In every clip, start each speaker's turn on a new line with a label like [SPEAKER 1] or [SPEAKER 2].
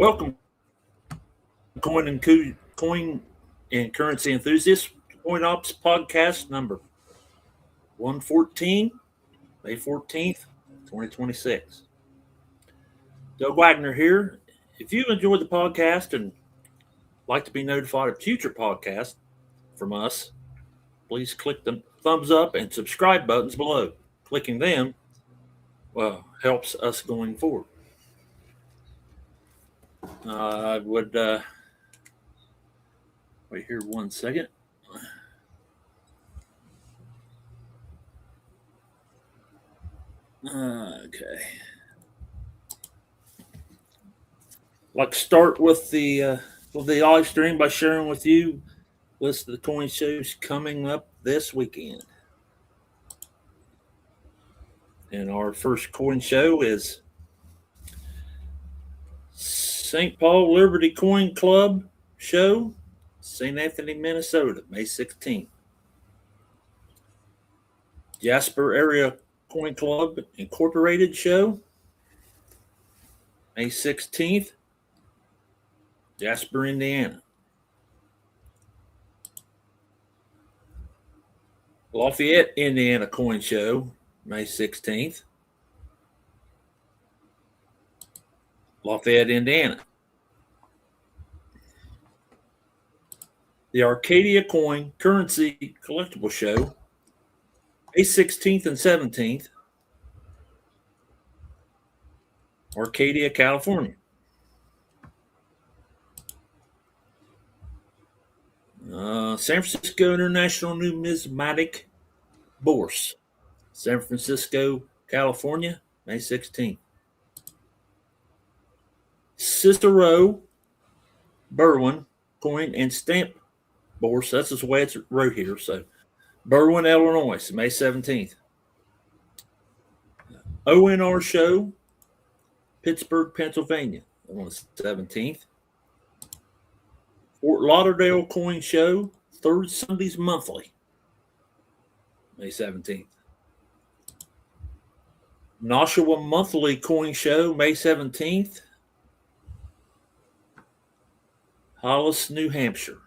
[SPEAKER 1] Welcome, coin and currency enthusiasts. Coin Ops podcast number 114, May 14th, 2026. Doug Wagner here. If you enjoyed the podcast and like to be notified of future podcasts from us, please click the thumbs up and subscribe buttons below. Clicking them helps us going forward. I would wait here 1 second. Okay. Like to start with the live stream by sharing with you list of the coin shows coming up this weekend. And our first coin show is St. Paul Liberty Coin Club show, St. Anthony, Minnesota, May 16th. Jasper Area Coin Club Incorporated show, May 16th, Jasper, Indiana. Lafayette, Indiana Coin Show, May 16th. Lafayette, Indiana. The Arcadia Coin Currency Collectible Show, May 16th and 17th. Arcadia, California. San Francisco International Numismatic Bourse, San Francisco, California, May 16th. Cicero Berwyn Coin and Stamp Bourse, that's the way it's wrote here, so Berwyn, Illinois, May 17th. ONR Show, Pittsburgh, Pennsylvania, on the 17th. Fort Lauderdale Coin Show, third Sundays monthly, May 17th. Nashua Monthly Coin Show, May 17th. Hollis, New Hampshire.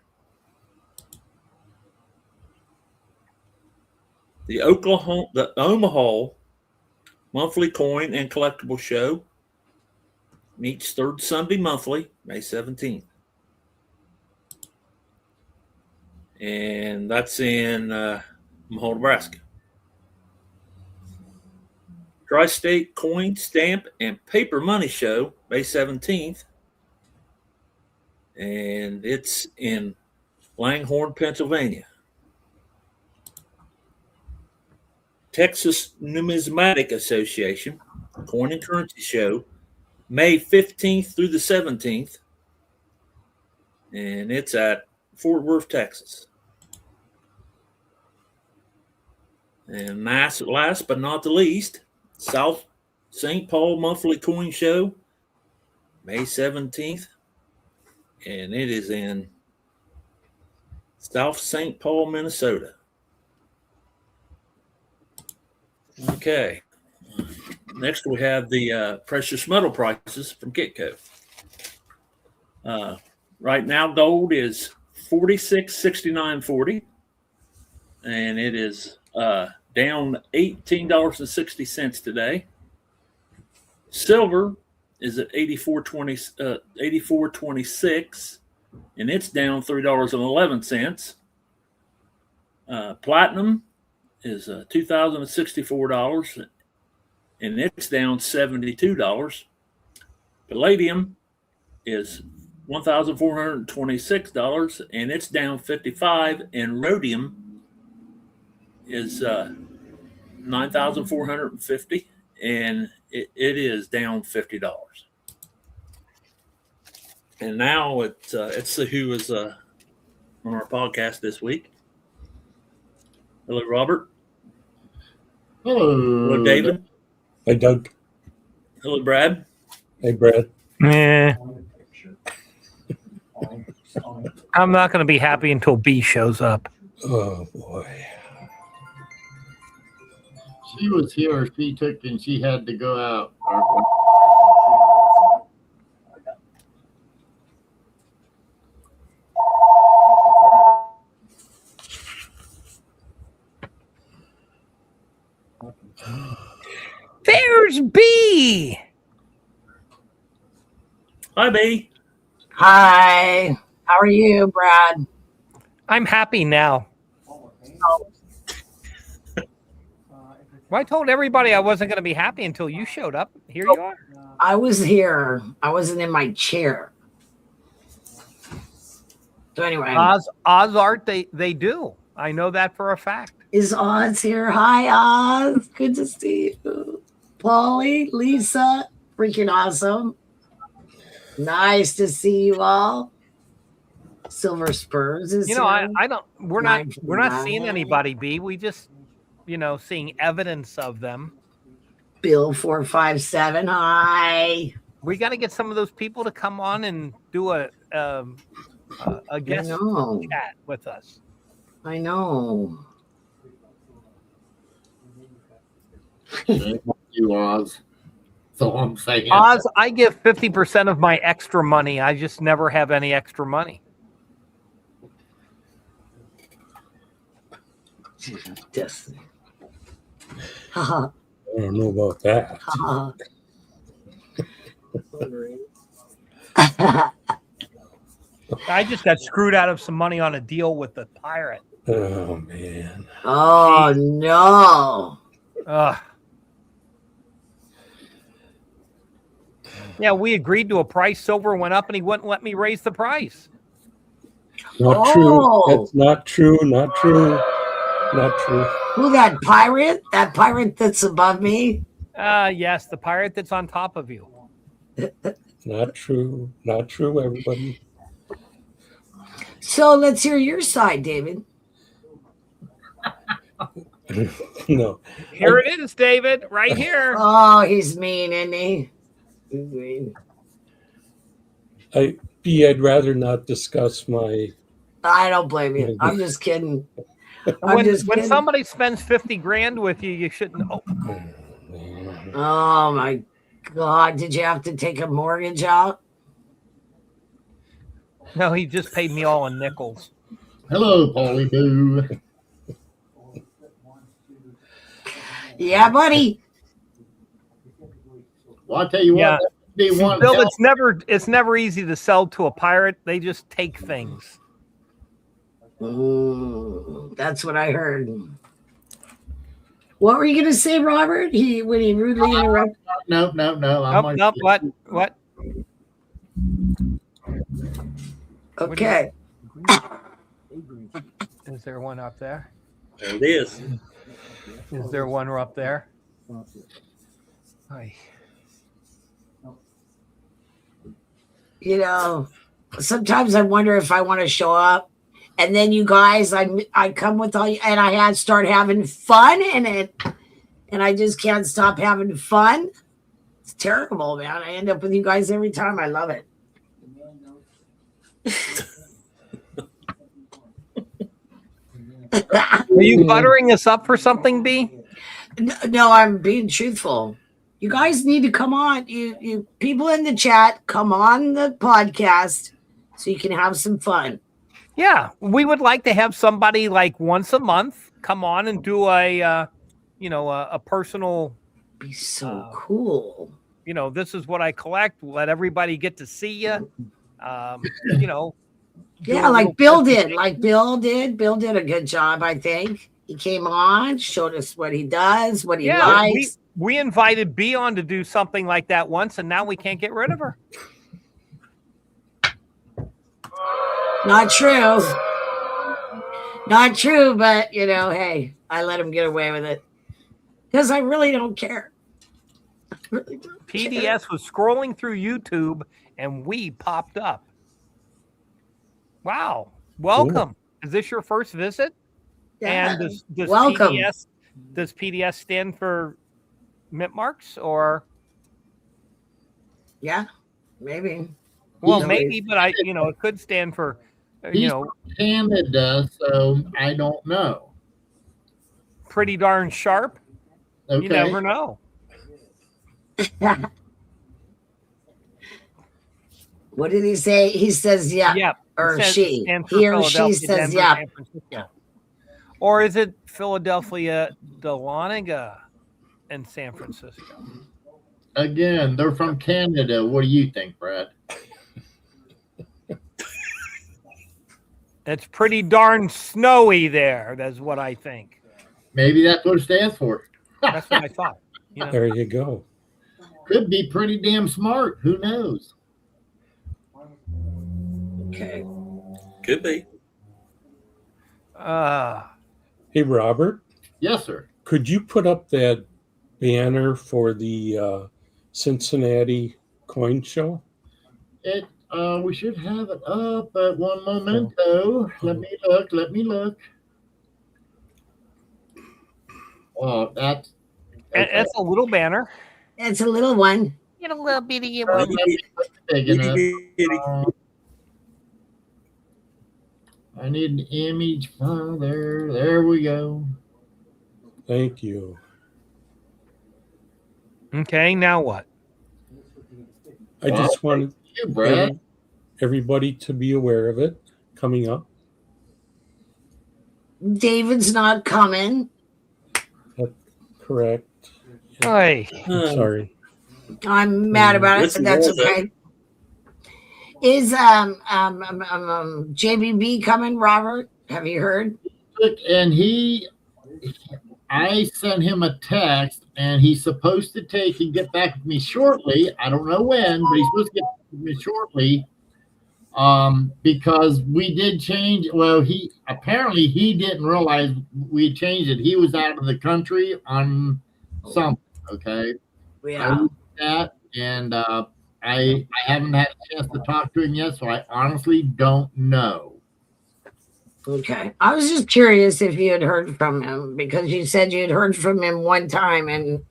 [SPEAKER 1] The Omaha Monthly Coin and Collectible Show meets third Sunday monthly, May 17th. And that's in Omaha, Nebraska. Tri-State Coin, Stamp, and Paper Money Show, May 17th. And it's in Langhorne, Pennsylvania. Texas Numismatic Association Coin and Currency Show, May 15th through the 17th. And it's at Fort Worth, Texas. And last but not the least, South St. Paul Monthly Coin Show, May 17th. And it is in South St. Paul, Minnesota. Okay. Next, we have the precious metal prices from Kitco. Right now, gold is $46.69.40, and it is down $18.60 today. Silver is at $84.26, and it's down $3.11. Platinum is $2,064, and it's down $72. Palladium is $1,426, and it's down $55. And rhodium is $9,450, and it is down $50. And now it's who is on our podcast this week. Hello, Robert.
[SPEAKER 2] Hello,
[SPEAKER 1] David.
[SPEAKER 3] Hey, Doug.
[SPEAKER 1] Hello, Brad.
[SPEAKER 3] Hey, Brad.
[SPEAKER 2] I'm not going to be happy until B shows up.
[SPEAKER 3] Oh, boy.
[SPEAKER 4] She was here. She took and she had to go out.
[SPEAKER 2] B.
[SPEAKER 1] Hi, B.
[SPEAKER 5] Hi. How are you, Brad?
[SPEAKER 2] I'm happy now. Well, I told everybody I wasn't going to be happy until you showed up. Here you are.
[SPEAKER 5] I was here. I wasn't in my chair. So anyway,
[SPEAKER 2] Oz art, they do. I know that for a fact.
[SPEAKER 5] is Oz here? Hi, Oz. Good to see you. Paulie, Lisa, freaking awesome. Nice to see you all. Silver Spurs is
[SPEAKER 2] You know,
[SPEAKER 5] here.
[SPEAKER 2] I don't. We're
[SPEAKER 5] Nine
[SPEAKER 2] not.
[SPEAKER 5] from
[SPEAKER 2] We're not
[SPEAKER 5] nine.
[SPEAKER 2] seeing anybody. B. We just, seeing evidence of them.
[SPEAKER 5] Bill 457. Hi.
[SPEAKER 2] We got to get some of those people to come on and do a guest chat with us.
[SPEAKER 5] I know.
[SPEAKER 4] You, Oz. That's all I'm saying.
[SPEAKER 2] Oz, I give 50% of my extra money. I just never have any extra money.
[SPEAKER 5] Destiny.
[SPEAKER 3] I don't know about that.
[SPEAKER 2] I just got screwed out of some money on a deal with the pirate.
[SPEAKER 3] Oh, man.
[SPEAKER 5] Oh, no.
[SPEAKER 2] Yeah, we agreed to a price. Silver went up, and he wouldn't let me raise the price.
[SPEAKER 3] Not true. That's not true. Not true. Not true.
[SPEAKER 5] Who, that pirate? That pirate that's above me?
[SPEAKER 2] Yes, the pirate that's on top of you.
[SPEAKER 3] Not true. Not true, everybody.
[SPEAKER 5] So let's hear your side, David.
[SPEAKER 3] No.
[SPEAKER 2] Here it is, David, right here.
[SPEAKER 5] Oh, he's mean, isn't he? He's mean.
[SPEAKER 3] I'd rather not discuss my.
[SPEAKER 5] I don't blame you. I'm just kidding.
[SPEAKER 2] When somebody spends 50 grand with you, you shouldn't.
[SPEAKER 5] Oh my God! Did you have to take a mortgage out?
[SPEAKER 2] No, he just paid me all in nickels.
[SPEAKER 4] Hello, Paulie Boo.
[SPEAKER 5] Yeah, buddy.
[SPEAKER 4] Well, I'll tell you
[SPEAKER 2] Yeah.
[SPEAKER 4] what.
[SPEAKER 2] Bill, it's never easy to sell to a pirate. They just take things.
[SPEAKER 5] That's what I heard. What were you going to say, Robert? When he rudely interrupted.
[SPEAKER 4] No.
[SPEAKER 2] Nope. What?
[SPEAKER 5] Okay.
[SPEAKER 2] Is there one up there?
[SPEAKER 1] There it is.
[SPEAKER 2] Is there one up there? Hi.
[SPEAKER 5] Sometimes I wonder if I want to show up, and then you guys, I come with all you, and I start having fun in it, and I just can't stop having fun. It's terrible, man. I end up with you guys every time. I love it.
[SPEAKER 2] Are you buttering us up for something, B?
[SPEAKER 5] No, I'm being truthful. You guys need to come on. You people in the chat, come on the podcast so you can have some fun.
[SPEAKER 2] Yeah, we would like to have somebody like once a month come on and do a personal.
[SPEAKER 5] Be so cool.
[SPEAKER 2] This is what I collect. Let everybody get to see you.
[SPEAKER 5] Yeah, like Bill did. Bill did a good job, I think. He came on, showed us what he does, what he likes.
[SPEAKER 2] We invited B on to do something like that once, and now we can't get rid of her.
[SPEAKER 5] Not true. Not true, but, hey, I let him get away with it. Because I really don't care.
[SPEAKER 2] PDS was scrolling through YouTube, and we popped up. Wow. Welcome. Ooh. Is this your first visit?
[SPEAKER 5] Yeah.
[SPEAKER 2] And does
[SPEAKER 5] welcome.
[SPEAKER 2] Does PDS stand for mint marks or?
[SPEAKER 5] Yeah, maybe.
[SPEAKER 2] Well, maybe, but it could stand for,
[SPEAKER 4] He's from Canada, so I don't know.
[SPEAKER 2] Pretty darn sharp.
[SPEAKER 4] Okay.
[SPEAKER 2] You never know.
[SPEAKER 5] What did he say? He says, yeah.
[SPEAKER 2] Yep.
[SPEAKER 5] Or she. He or she says, yeah.
[SPEAKER 2] Or is it Philadelphia, Dahlonega, and San Francisco?
[SPEAKER 4] Again, they're from Canada. What do you think, Brad?
[SPEAKER 2] It's pretty darn snowy there. That's what I think.
[SPEAKER 4] Maybe that's what it stands for.
[SPEAKER 2] That's what I thought. You know?
[SPEAKER 3] There you go.
[SPEAKER 4] Could be pretty damn smart. Who knows?
[SPEAKER 5] Okay.
[SPEAKER 1] Could be.
[SPEAKER 3] Hey, Robert,
[SPEAKER 4] Yes, sir.
[SPEAKER 3] could you put up that banner for the Cincinnati coin show?
[SPEAKER 4] It we should have it up at one momento. Let me look. Oh, that's
[SPEAKER 2] It's a little banner.
[SPEAKER 5] It's a little one.
[SPEAKER 2] Get a little bitty.
[SPEAKER 4] let me put it big enough. I need an image. Oh, there we go.
[SPEAKER 3] Thank you.
[SPEAKER 2] Okay, now what?
[SPEAKER 3] I just wanted
[SPEAKER 4] You, Brad.
[SPEAKER 3] everybody to be aware of it coming up.
[SPEAKER 5] David's not coming.
[SPEAKER 3] Correct.
[SPEAKER 2] Hey,
[SPEAKER 3] I'm sorry.
[SPEAKER 5] I'm mad about it,
[SPEAKER 1] Listen,
[SPEAKER 5] but that's
[SPEAKER 1] hold up.
[SPEAKER 5] okay. Is JBB coming, Robert? Have you heard?
[SPEAKER 4] And I sent him a text, and he's supposed to take and get back with me shortly. I don't know when, but he's supposed to get back with me shortly. Because we did change. Well, he didn't realize we changed it. He was out of the country on something. Okay,
[SPEAKER 5] Yeah.
[SPEAKER 4] that, and I haven't had a chance to talk to him yet, so I honestly don't know.
[SPEAKER 5] Okay. I was just curious if you had heard from him because you said you had heard from him one time and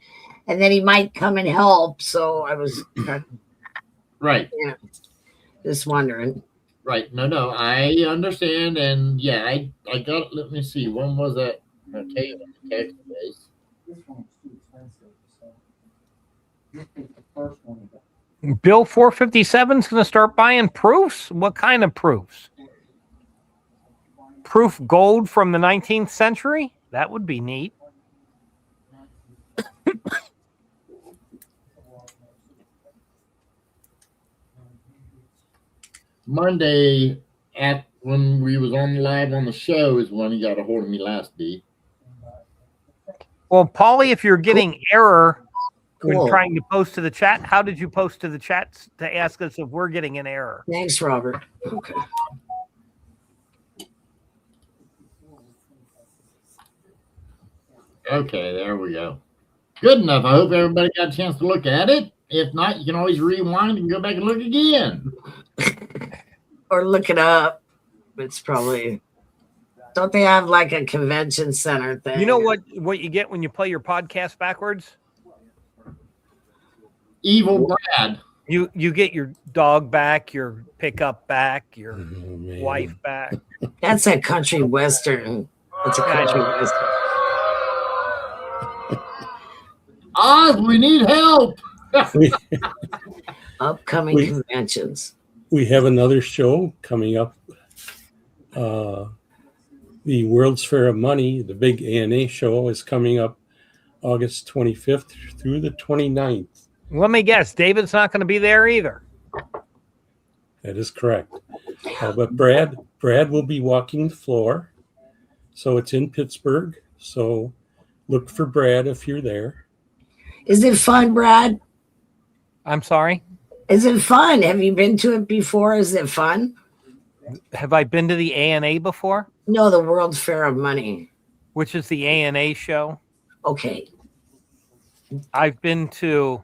[SPEAKER 5] then he might come and help. So I was
[SPEAKER 4] Right.
[SPEAKER 5] just wondering.
[SPEAKER 4] Right. No, I understand. And yeah, I got, let me see. When was that? I'll tell you when the text was.
[SPEAKER 2] Bill 457 is going to start buying proofs? What kind of proofs? Proof gold from the 19th century? That would be neat.
[SPEAKER 4] Monday at when we was on live on the show is when he got a hold of me last week.
[SPEAKER 2] Well, Paulie, if you're getting error when
[SPEAKER 5] Cool.
[SPEAKER 2] trying to post to the chat, how did you post to the chat to ask us if we're getting an error?
[SPEAKER 5] Thanks, Robert. Okay.
[SPEAKER 4] Okay, there we go. Good enough. I hope everybody got a chance to look at it. If not, you can always rewind and go back and look again.
[SPEAKER 5] Or look it up. It's probably, don't they have like a convention center thing?
[SPEAKER 2] You know what you get when you play your podcast backwards?
[SPEAKER 4] Evil Brad.
[SPEAKER 2] You get your dog back, your pickup back, your
[SPEAKER 3] Oh, man.
[SPEAKER 2] wife back.
[SPEAKER 5] That's a country western. It's a country western.
[SPEAKER 4] Oz, we need help.
[SPEAKER 5] Upcoming
[SPEAKER 3] We-
[SPEAKER 5] conventions.
[SPEAKER 3] We have another show coming up. The World's Fair of Money, the big ANA show, is coming up August 25th through the 29th.
[SPEAKER 2] Let me guess, David's not going to be there either.
[SPEAKER 3] That is correct. But Brad will be walking the floor. So it's in Pittsburgh. So look for Brad if you're there.
[SPEAKER 5] Is it fun, Brad?
[SPEAKER 2] I'm sorry.
[SPEAKER 5] Is it fun? Have you been to it before? Is it fun?
[SPEAKER 2] Have I been to the ANA before?
[SPEAKER 5] No, the World's Fair of Money.
[SPEAKER 2] Which is the ANA show?
[SPEAKER 5] Okay.
[SPEAKER 2] I've been to.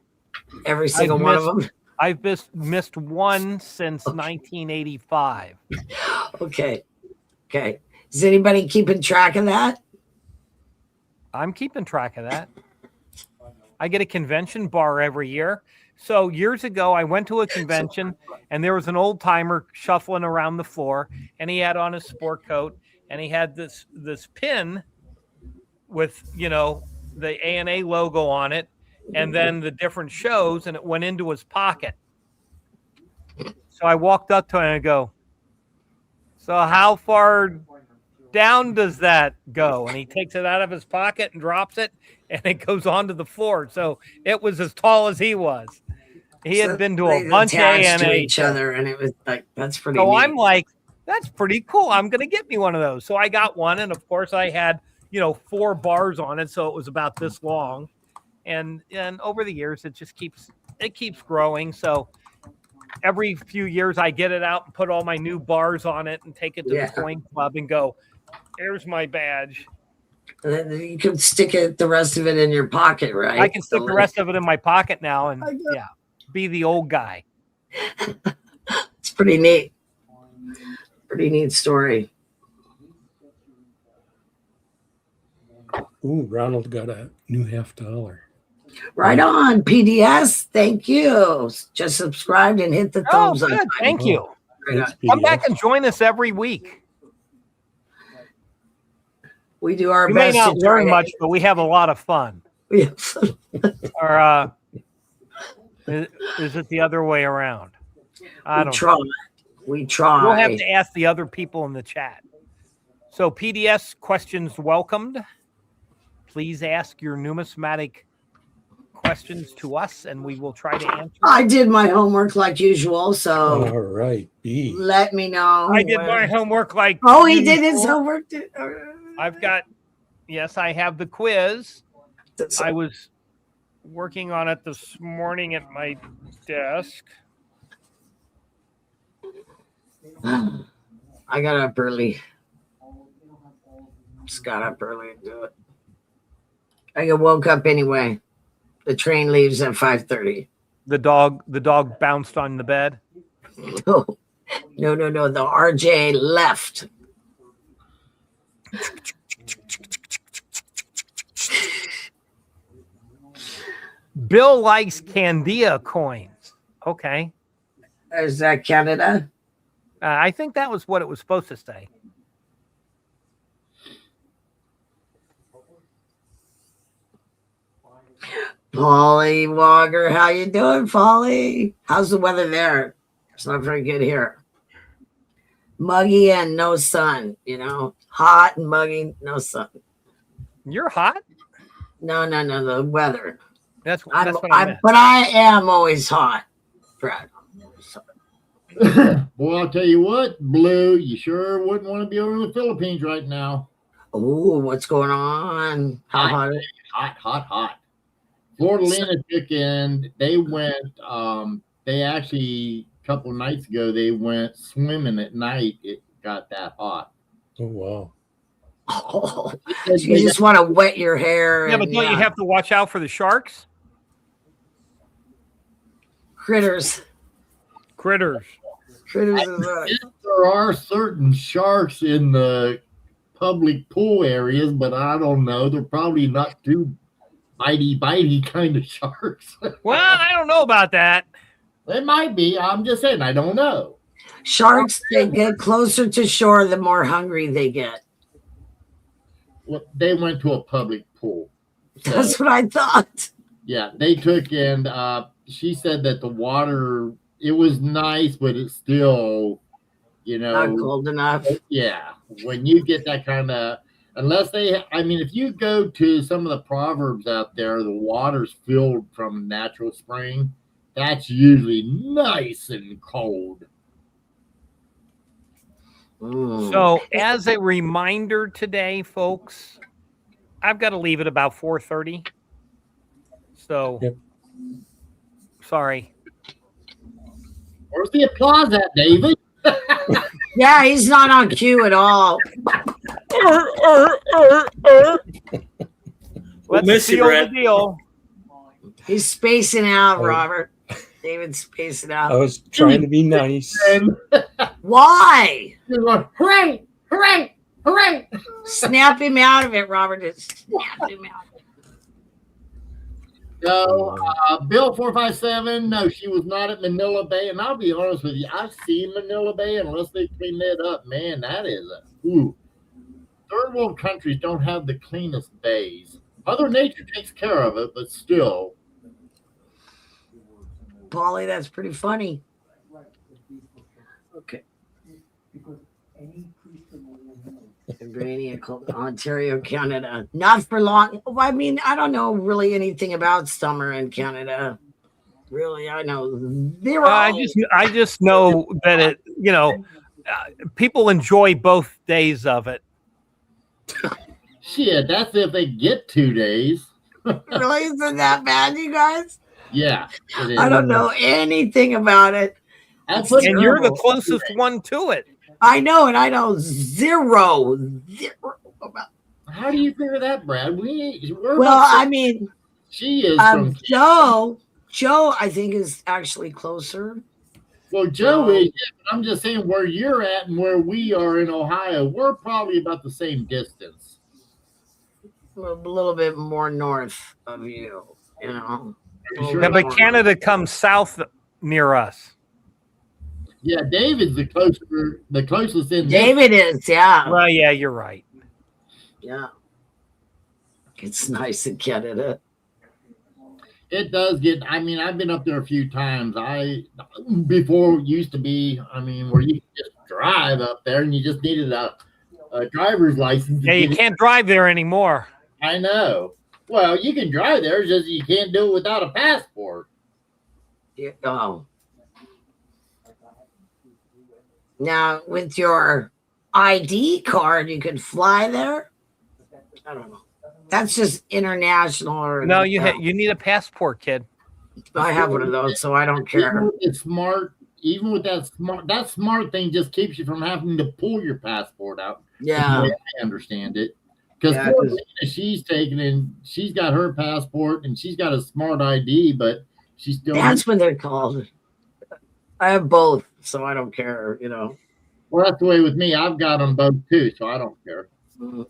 [SPEAKER 5] Every single one of them.
[SPEAKER 2] I've missed one since 1985.
[SPEAKER 5] Okay. Okay. Is anybody keeping track of that?
[SPEAKER 2] I'm keeping track of that. I get a convention bar every year. So years ago, I went to a convention and there was an old timer shuffling around the floor and he had on his sport coat and he had this pin with, the ANA logo on it and then the different shows and it went into his pocket. So I walked up to him and I go, so how far down does that go? And he takes it out of his pocket and drops it, and it goes onto the floor. So it was as tall as he was. He had been to
[SPEAKER 5] they
[SPEAKER 2] a bunch of
[SPEAKER 5] attached to
[SPEAKER 2] ANA
[SPEAKER 5] each other, and it was like, that's pretty
[SPEAKER 2] So
[SPEAKER 5] neat.
[SPEAKER 2] I'm like, that's pretty cool. I'm going to get me one of those. So I got one. And of course I had, 4 bars on it. So it was about this long. And over the years, it keeps growing. So every few years I get it out and put all my new bars on it and take it to the coin club and go, here's my badge.
[SPEAKER 5] And then you can stick it, the rest of it in your pocket, right?
[SPEAKER 2] I can stick the rest of it in my pocket now and be the old guy.
[SPEAKER 5] It's pretty neat. Pretty neat story.
[SPEAKER 3] Ooh, Ronald got a new $50.
[SPEAKER 5] Right on, PDS. Thank you. Just subscribed and hit the thumbs up.
[SPEAKER 2] Thank you.
[SPEAKER 3] Thanks,
[SPEAKER 2] Come
[SPEAKER 3] PDS.
[SPEAKER 2] back and join us every week.
[SPEAKER 5] We do our
[SPEAKER 2] We
[SPEAKER 5] best.
[SPEAKER 2] may not
[SPEAKER 5] to try
[SPEAKER 2] learn much, but we have a lot of fun. Or is it the other way around? I don't know.
[SPEAKER 5] We try.
[SPEAKER 2] We'll have to ask the other people in the chat. So PDS questions welcomed. Please ask your numismatic questions to us, and we will try to answer.
[SPEAKER 5] I did my homework like usual, so
[SPEAKER 3] All right, B.
[SPEAKER 5] let me know.
[SPEAKER 2] I did my homework like
[SPEAKER 5] he did his homework.
[SPEAKER 2] I've got, yes, I have the quiz. I was working on it this morning at my desk.
[SPEAKER 5] I got up early. Just got up early and do it. I got woke up anyway. The train leaves at 5:30.
[SPEAKER 2] The dog bounced on the bed.
[SPEAKER 5] No. The RJ left.
[SPEAKER 2] Bill likes Candia coins. Okay.
[SPEAKER 5] Is that Canada?
[SPEAKER 2] I think that was what it was supposed to say.
[SPEAKER 5] Polly Walker, how you doing, Polly? How's the weather there? It's not very good here. Muggy and no sun, hot and muggy, no sun.
[SPEAKER 2] You're hot?
[SPEAKER 5] No, the weather.
[SPEAKER 2] That's what I meant.
[SPEAKER 5] But I am always hot, Brad.
[SPEAKER 4] Boy, I'll tell you what, Blue, you sure wouldn't want to be over in the Philippines right now.
[SPEAKER 5] Oh, what's going on? How hot?
[SPEAKER 4] Hot. Florida Lena took in, they went, they actually, a couple of nights ago, they went swimming at night. It got that hot.
[SPEAKER 3] Oh, wow.
[SPEAKER 5] Oh, you just want to wet your hair.
[SPEAKER 2] Yeah, but don't you have to watch out for the sharks?
[SPEAKER 5] Critters.
[SPEAKER 4] There are certain sharks in the public pool areas, but I don't know. They're probably not too bitey kind of sharks.
[SPEAKER 2] Well, I don't know about that.
[SPEAKER 4] They might be. I'm just saying, I don't know.
[SPEAKER 5] Sharks, they get closer to shore, the more hungry they get.
[SPEAKER 4] Well, they went to a public pool. So,
[SPEAKER 5] that's what I thought.
[SPEAKER 4] Yeah, they took in, she said that the water, it was nice, but it's still,
[SPEAKER 5] not cold enough.
[SPEAKER 4] Yeah, when you get that kind of, if you go to some of the proverbs out there, the water's filled from a natural spring, that's usually nice and cold.
[SPEAKER 2] So as a reminder today, folks, I've got to leave at about 4:30. So, Sorry.
[SPEAKER 4] Where's the applause at, David?
[SPEAKER 5] Yeah, he's not on cue at all.
[SPEAKER 2] Let's seal the deal.
[SPEAKER 5] He's spacing out, Robert. David's spacing out.
[SPEAKER 3] I was trying to be nice.
[SPEAKER 5] Why?
[SPEAKER 4] You're going, hooray, hooray, hooray.
[SPEAKER 5] Snap him out of it, Robert. Just snap him out.
[SPEAKER 4] No, Bill 457. No, she was not at Manila Bay. And I'll be honest with you, I've seen Manila Bay. Unless they clean that up, man, that is third world countries don't have the cleanest bays. Mother Nature takes care of it, but still.
[SPEAKER 5] Paulie, that's pretty funny. Okay. Ontario, Canada. Not for long. Well, I mean, I don't know really anything about summer in Canada. Really, I know zero.
[SPEAKER 2] I just know that it, people enjoy both days of it.
[SPEAKER 4] Shit, that's if they get 2 days.
[SPEAKER 5] Really, isn't that bad, you guys?
[SPEAKER 4] Yeah, it is.
[SPEAKER 5] I don't know anything about it.
[SPEAKER 4] I'll put
[SPEAKER 2] And you're the closest one to it.
[SPEAKER 5] I know, and I know zero about.
[SPEAKER 4] How do you figure that, Brad?
[SPEAKER 5] Well, I mean,
[SPEAKER 4] she is from
[SPEAKER 5] Joe. Joe, I think, is actually closer.
[SPEAKER 4] Well, Joe is. Yeah, but I'm just saying where you're at and where we are in Ohio, we're probably about the same distance.
[SPEAKER 5] A little bit more north of you, you know.
[SPEAKER 2] Yeah, but Canada comes south near us.
[SPEAKER 4] Yeah, David's the closest in.
[SPEAKER 5] David is, yeah.
[SPEAKER 2] Well, yeah, you're right.
[SPEAKER 5] Yeah. It's nice in Canada.
[SPEAKER 4] It does get. I mean, I've been up there a few times. Before it used to be. I mean, where you could just drive up there and you just needed a driver's license.
[SPEAKER 2] Yeah, you can't drive there anymore.
[SPEAKER 4] I know. Well, you can drive there, just you can't do it without a passport.
[SPEAKER 5] Yeah, oh. Now, with your ID card, you could fly there. I don't know. That's just international. Or
[SPEAKER 2] no, you need a passport, kid.
[SPEAKER 5] I have one of those, so I don't care.
[SPEAKER 4] It's smart. Even with that smart thing just keeps you from having to pull your passport out.
[SPEAKER 5] Yeah,
[SPEAKER 4] I understand it. Because she's taken in, she's got her passport and she's got a smart ID, but she's still.
[SPEAKER 5] That's what they're called. I have both, so I don't care. You know.
[SPEAKER 4] Well, that's the way with me. I've got them both too, so I don't care.
[SPEAKER 5] Mm-hmm.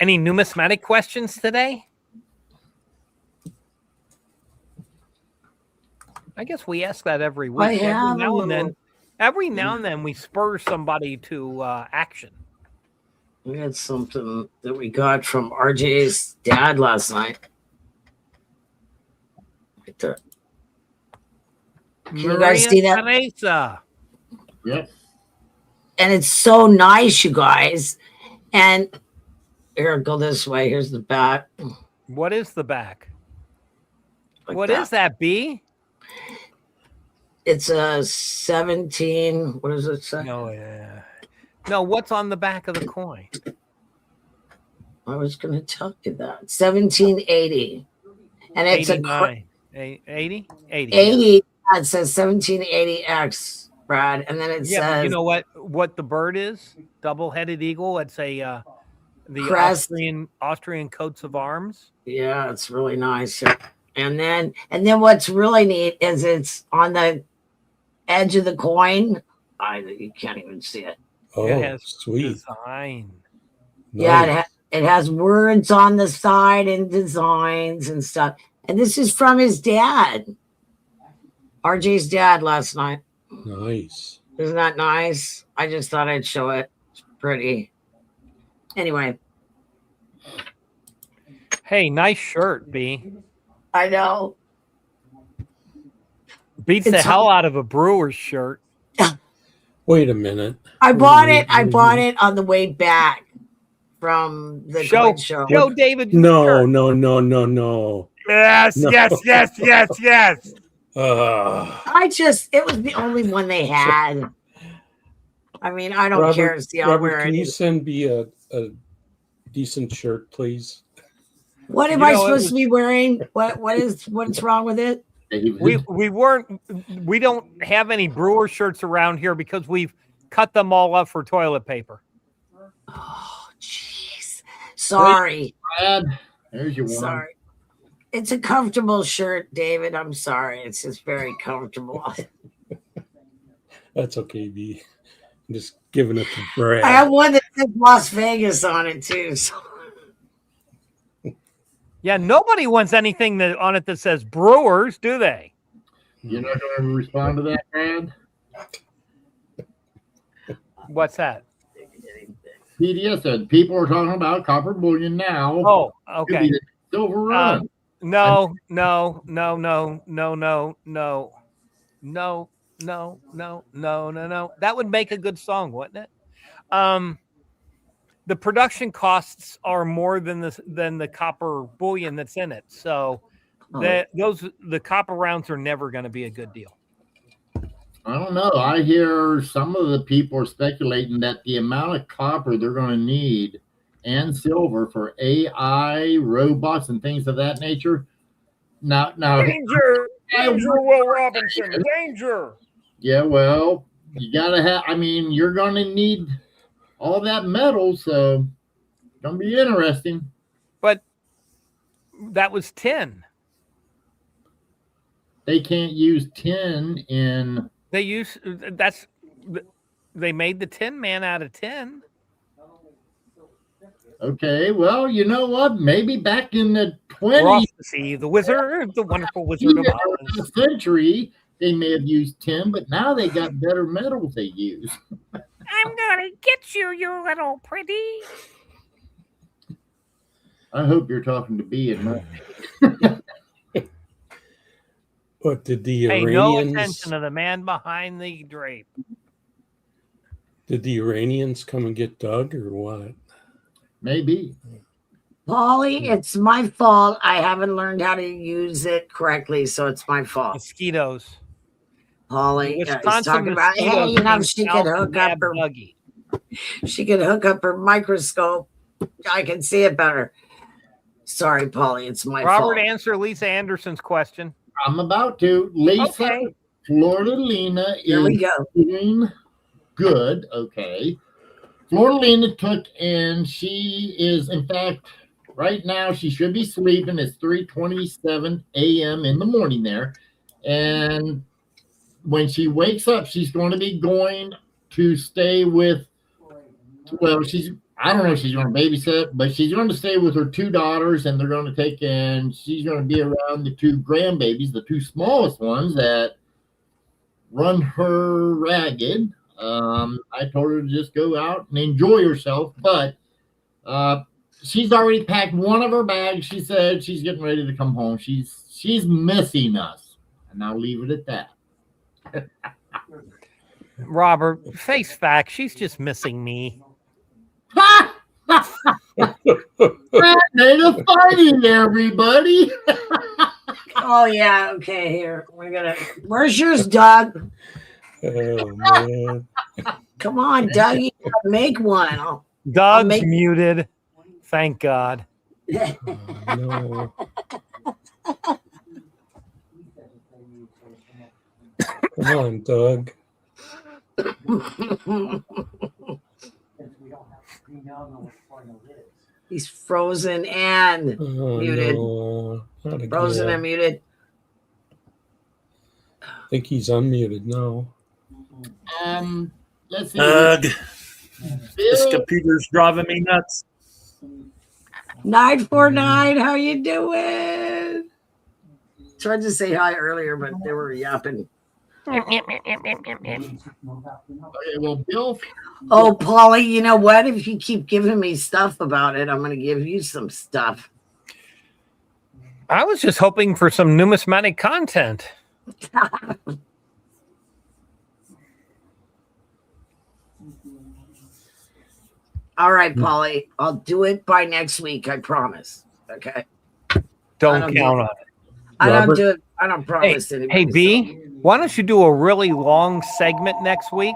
[SPEAKER 2] Any numismatic questions today? I guess we ask that every week. Every now and then we spur somebody to action.
[SPEAKER 5] We had something that we got from RJ's dad last night. Right there. Can you guys see that?
[SPEAKER 2] Teresa.
[SPEAKER 4] Yep.
[SPEAKER 5] And it's so nice, you guys. And here, go this way. Here's the back.
[SPEAKER 2] What is the back?
[SPEAKER 5] Like
[SPEAKER 2] what is that, B?
[SPEAKER 5] It's a 17. What does it say?
[SPEAKER 2] No, yeah. No, what's on the back of the coin?
[SPEAKER 5] I was going to tell you that. 1780. And it's
[SPEAKER 2] 89. 80? 80.
[SPEAKER 5] 80. It says 1780X, Brad. And then it says.
[SPEAKER 2] You know what the bird is? Double-headed eagle. It's the
[SPEAKER 5] crest.
[SPEAKER 2] Austrian coats of arms.
[SPEAKER 5] Yeah, it's really nice. And then what's really neat is it's on the edge of the coin. You can't even see it.
[SPEAKER 3] Oh,
[SPEAKER 2] it has
[SPEAKER 3] sweet
[SPEAKER 2] design.
[SPEAKER 3] Nice.
[SPEAKER 5] Yeah, it has words on the side and designs and stuff. And this is from his dad, RJ's dad, last night.
[SPEAKER 3] Nice.
[SPEAKER 5] Isn't that nice? I just thought I'd show it. It's pretty. Anyway.
[SPEAKER 2] Hey, nice shirt, B.
[SPEAKER 5] I know.
[SPEAKER 2] Beats the hell out of a Brewers shirt.
[SPEAKER 3] Wait a minute.
[SPEAKER 5] I bought it on the way back from the show.
[SPEAKER 2] Show David.
[SPEAKER 3] No.
[SPEAKER 2] Yes.
[SPEAKER 5] It was the only one they had. I mean, I don't care. See, I'll wear it.
[SPEAKER 3] Can you send me a decent shirt, please?
[SPEAKER 5] What am I supposed to be wearing? What's wrong with it?
[SPEAKER 2] We don't have any Brewer shirts around here because we've cut them all up for toilet paper.
[SPEAKER 5] Oh, jeez. Sorry.
[SPEAKER 4] Brad, there's your one.
[SPEAKER 5] Sorry. It's a comfortable shirt, David. I'm sorry. It's just very comfortable.
[SPEAKER 3] That's okay, B. I'm just giving it to Brad.
[SPEAKER 5] I have one that says Las Vegas on it too. So.
[SPEAKER 2] Yeah, nobody wants anything on it that says Brewers, do they?
[SPEAKER 4] You're not going to respond to that, Brad?
[SPEAKER 2] What's that?
[SPEAKER 4] PDS said people are talking about copper bullion now.
[SPEAKER 2] Oh, okay.
[SPEAKER 4] Silver run.
[SPEAKER 2] No. That would make a good song, wouldn't it? the production costs are more than the copper bullion that's in it. So the copper rounds are never going to be a good deal.
[SPEAKER 4] I don't know. I hear some of the people are speculating that the amount of copper they're going to need and silver for AI, robots, and things of that nature. Now,
[SPEAKER 2] Danger, Will Robinson, danger.
[SPEAKER 4] Yeah, well, you got to have, I mean, you're going to need all that metal, so it's going to be interesting.
[SPEAKER 2] But that was tin.
[SPEAKER 4] They can't use tin in.
[SPEAKER 2] They made the Tin Man out of tin.
[SPEAKER 4] Okay, well, you know what? Maybe back in the 20th
[SPEAKER 2] See the wizard, the wonderful Wizard of Oz.
[SPEAKER 4] century, they may have used tin, but now they got better metals they use.
[SPEAKER 2] I'm gonna get you, you little pretty.
[SPEAKER 4] I hope you're talking to B and not.
[SPEAKER 3] What did the
[SPEAKER 2] Pay
[SPEAKER 3] Iranians?
[SPEAKER 2] no attention to the man behind the drape.
[SPEAKER 3] Did the Iranians come and get Doug or what?
[SPEAKER 4] Maybe.
[SPEAKER 5] Polly, it's my fault. I haven't learned how to use it correctly, so it's my fault.
[SPEAKER 2] Mosquitoes.
[SPEAKER 5] Polly is
[SPEAKER 2] Wisconsin
[SPEAKER 5] talking about, hey, you know, she could hook up her,
[SPEAKER 2] Dougie.
[SPEAKER 5] she could hook up her microscope. I can see it better. Sorry, Polly, it's my
[SPEAKER 2] Robert,
[SPEAKER 5] fault.
[SPEAKER 2] answer Lisa Anderson's question.
[SPEAKER 4] I'm about to. Lisa,
[SPEAKER 2] Okay.
[SPEAKER 4] Florida Lena
[SPEAKER 5] Here we
[SPEAKER 4] is
[SPEAKER 5] go.
[SPEAKER 4] doing good. Okay. Florida Lena took, and she is, in fact, right now she should be sleeping. It's 3:27 a.m. in the morning there. And when she wakes up, she's going to be going to stay with, well, I don't know if she's going to babysit, but she's going to stay with her two daughters, and they're going to take, and she's going to be around the two grandbabies, the two smallest ones that run her ragged. I told her to just go out and enjoy herself, but she's already packed one of her bags. She said she's getting ready to come home. She's missing us, and I'll leave it at that.
[SPEAKER 2] Robert, face fact, she's just missing me.
[SPEAKER 4] That made a fighting, everybody.
[SPEAKER 5] Oh, yeah. Okay, here. Where's yours, Doug?
[SPEAKER 3] Oh man!
[SPEAKER 5] Come on, Doug. You gotta make one.
[SPEAKER 2] Doug's muted. Thank God.
[SPEAKER 3] Oh, no. Come on, Doug.
[SPEAKER 5] He's frozen and muted.
[SPEAKER 3] No. Not
[SPEAKER 5] Frozen
[SPEAKER 3] again.
[SPEAKER 5] and muted.
[SPEAKER 3] I think he's unmuted now.
[SPEAKER 4] Let's see.
[SPEAKER 1] This computer's driving me nuts.
[SPEAKER 5] 949, how you doing? Tried to say hi earlier, but they were yapping.
[SPEAKER 4] Okay, well, Bill.
[SPEAKER 5] Oh, Polly, you know what? If you keep giving me stuff about it, I'm going to give you some stuff.
[SPEAKER 2] I was just hoping for some numismatic content.
[SPEAKER 5] All right, Polly, I'll do it by next week. I promise. Okay.
[SPEAKER 2] Don't count on it.
[SPEAKER 5] I don't
[SPEAKER 3] Robert?
[SPEAKER 5] do it. I don't promise
[SPEAKER 2] Hey,
[SPEAKER 5] anybody.
[SPEAKER 2] B, why don't you do a really long segment next week?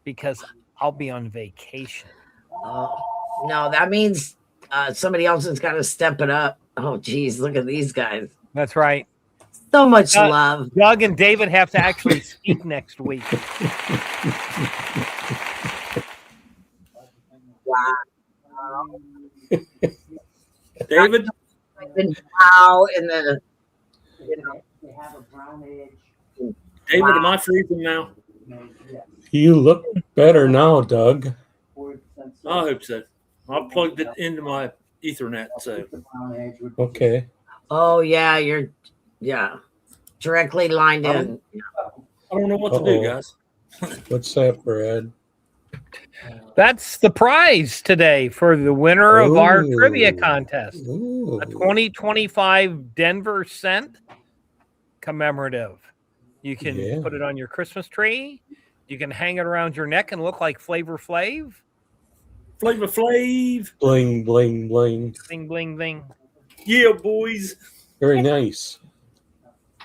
[SPEAKER 2] Because I'll be on vacation.
[SPEAKER 5] No, that means somebody else has got to step it up. Oh, geez, look at these guys.
[SPEAKER 2] That's right.
[SPEAKER 5] So much love.
[SPEAKER 2] Doug and David have to actually speak next week.
[SPEAKER 5] Wow.
[SPEAKER 1] David?
[SPEAKER 5] Wow, in the, they have a brown edge.
[SPEAKER 1] David, am I freezing now?
[SPEAKER 3] You look better now, Doug.
[SPEAKER 1] I hope so. I plugged it into my Ethernet, so.
[SPEAKER 3] Okay.
[SPEAKER 5] Oh, yeah, you're directly lined in.
[SPEAKER 1] I don't know what to do, guys.
[SPEAKER 3] What's that, Brad?
[SPEAKER 2] That's the prize today for the winner of our trivia contest.
[SPEAKER 3] Ooh.
[SPEAKER 2] A 2025 Denver cent commemorative. You can put it on your Christmas tree. You can hang it around your neck and look like Flavor Flav.
[SPEAKER 1] Flavor Flav.
[SPEAKER 3] Bling, bling, bling.
[SPEAKER 2] Bling, bling, bling.
[SPEAKER 1] Yeah, boys.
[SPEAKER 3] Very nice.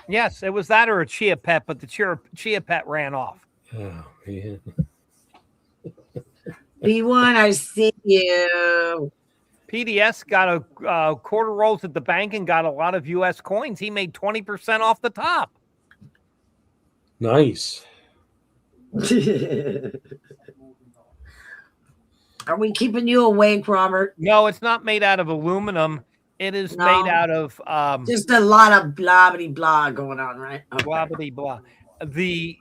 [SPEAKER 2] Yes, it was that or a chia pet, but the chia pet ran off.
[SPEAKER 3] Oh, man.
[SPEAKER 5] B1, I see you.
[SPEAKER 2] PDS got a quarter rolls at the bank and got a lot of U.S. coins. He made 20% off the top.
[SPEAKER 3] Nice.
[SPEAKER 5] Are we keeping you awake, Robert?
[SPEAKER 2] No, it's not made out of aluminum. It is made out of
[SPEAKER 5] just a lot of blah blah blah going on, right?
[SPEAKER 2] Okay. Blah blah blah. The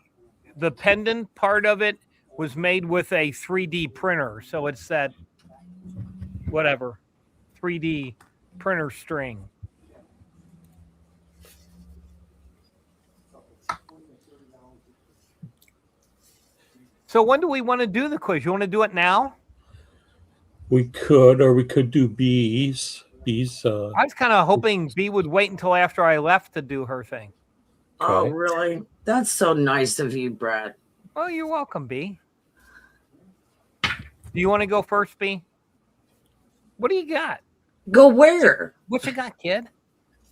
[SPEAKER 2] pendant part of it was made with a 3D printer, so it's that whatever 3D printer string. So when do we want to do the quiz? You want to do it now?
[SPEAKER 3] We could, or we could do B's. B's.
[SPEAKER 2] I was kind of hoping B would wait until after I left to do her thing.
[SPEAKER 5] Oh, really? That's so nice of you, Brad.
[SPEAKER 2] Oh, you're welcome, B. Do you want to go first, B? What do you got?
[SPEAKER 5] Go where?
[SPEAKER 2] What you got, kid?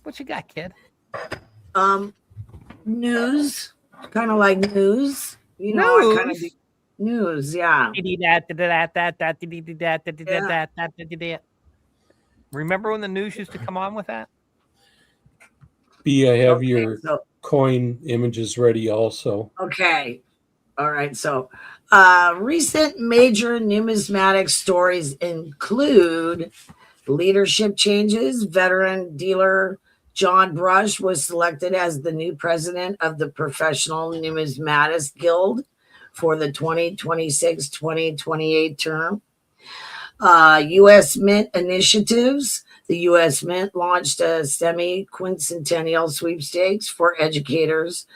[SPEAKER 2] What you got, kid?
[SPEAKER 5] News. Kind of like news. You know, I kind of do news, yeah.
[SPEAKER 2] Remember when the news used to come on with that?
[SPEAKER 3] B, I have your coin images ready also.
[SPEAKER 5] Okay. All right. So recent major numismatic stories include leadership changes. Veteran dealer John Brush was selected as the new president of the Professional Numismatist Guild for the 2026-2028 term. U.S. Mint initiatives. The U.S. Mint launched a semi-quincentennial sweepstakes for educators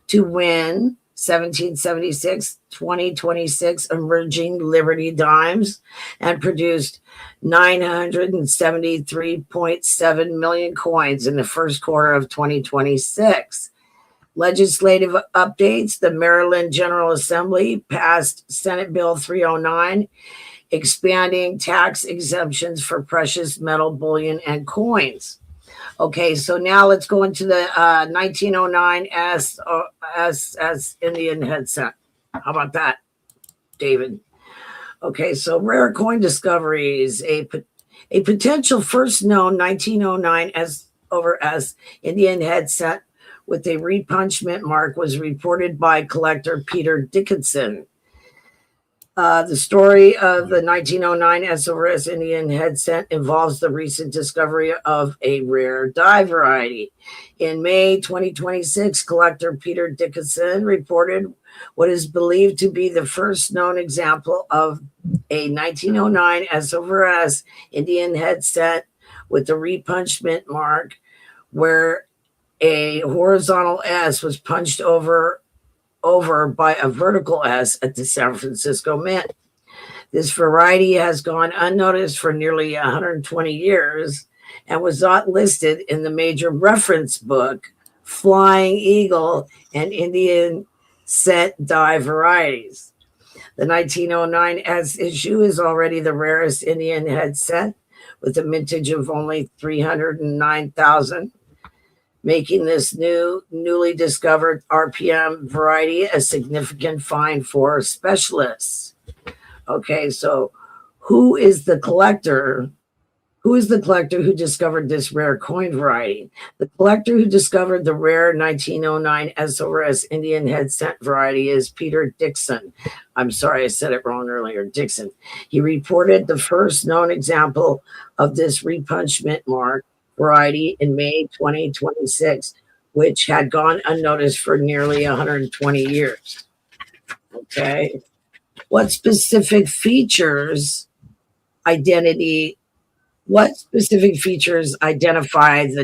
[SPEAKER 5] to win 1776-2026 emerging Liberty dimes and produced 973.7 million coins in the first quarter of 2026. Legislative updates. The Maryland General Assembly passed Senate Bill 309, expanding tax exemptions for precious metal bullion and coins. Okay, so now let's go into the 1909 S Indian head cent. How about that, David? Okay, so rare coin discoveries. A potential first known 1909 S/S Indian head cent with a repunchment mark was reported by collector Peter Dickinson. The story of the 1909 S/S Indian head cent involves the recent discovery of a rare die variety. In May 2026, collector Peter Dickinson reported what is believed to be the first known example of a 1909 S/S Indian head cent with the repunchment mark, where a horizontal S was punched over by a vertical S at the San Francisco Mint. This variety has gone unnoticed for nearly 120 years and was not listed in the major reference book, Flying Eagle and Indian Cent die varieties. The 1909 S issue is already the rarest Indian head cent with a mintage of only 309,000. Making this newly discovered RPM variety a significant find for specialists. Okay, so who is the collector? Who is the collector who discovered this rare coin variety? The collector who discovered the rare 1909 S/S Indian head cent variety is Peter Dixon. I'm sorry, I said it wrong earlier. Dixon. He reported the first known example of this repunchment mark variety in May 2026, which had gone unnoticed for nearly 120 years. Okay. What specific features identify the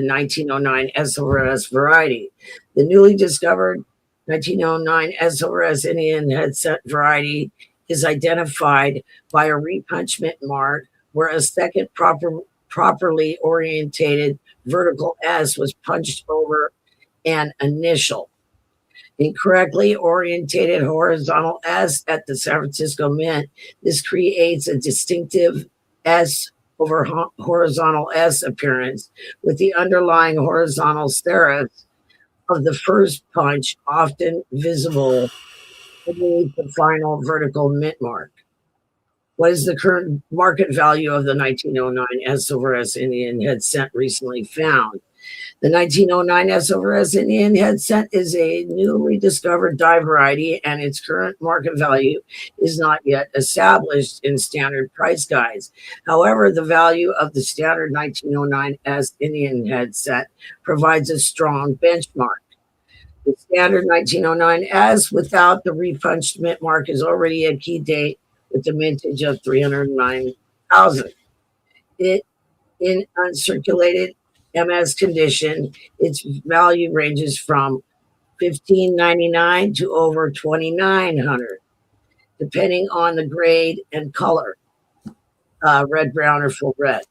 [SPEAKER 5] 1909 S/S variety? The newly discovered 1909 S/S Indian head cent variety is identified by a repunchment mark where a second properly orientated vertical S was punched over an initial. Incorrectly orientated horizontal S at the San Francisco Mint. This creates a distinctive S over horizontal S appearance, with the underlying horizontal serifs of the first punch often visible beneath the final vertical mint mark. What is the current market value of the 1909 S over S Indian head cent recently found? The 1909 S over S Indian head cent is a newly discovered die variety, and its current market value is not yet established in standard price guides. However, the value of the standard 1909 S Indian head cent provides a strong benchmark. The standard 1909 S without the repunched mint mark is already a key date with the mintage of 309,000. It in uncirculated MS condition, its value ranges from $15.99 to over $2,900, depending on the grade and color, red, brown, or full red.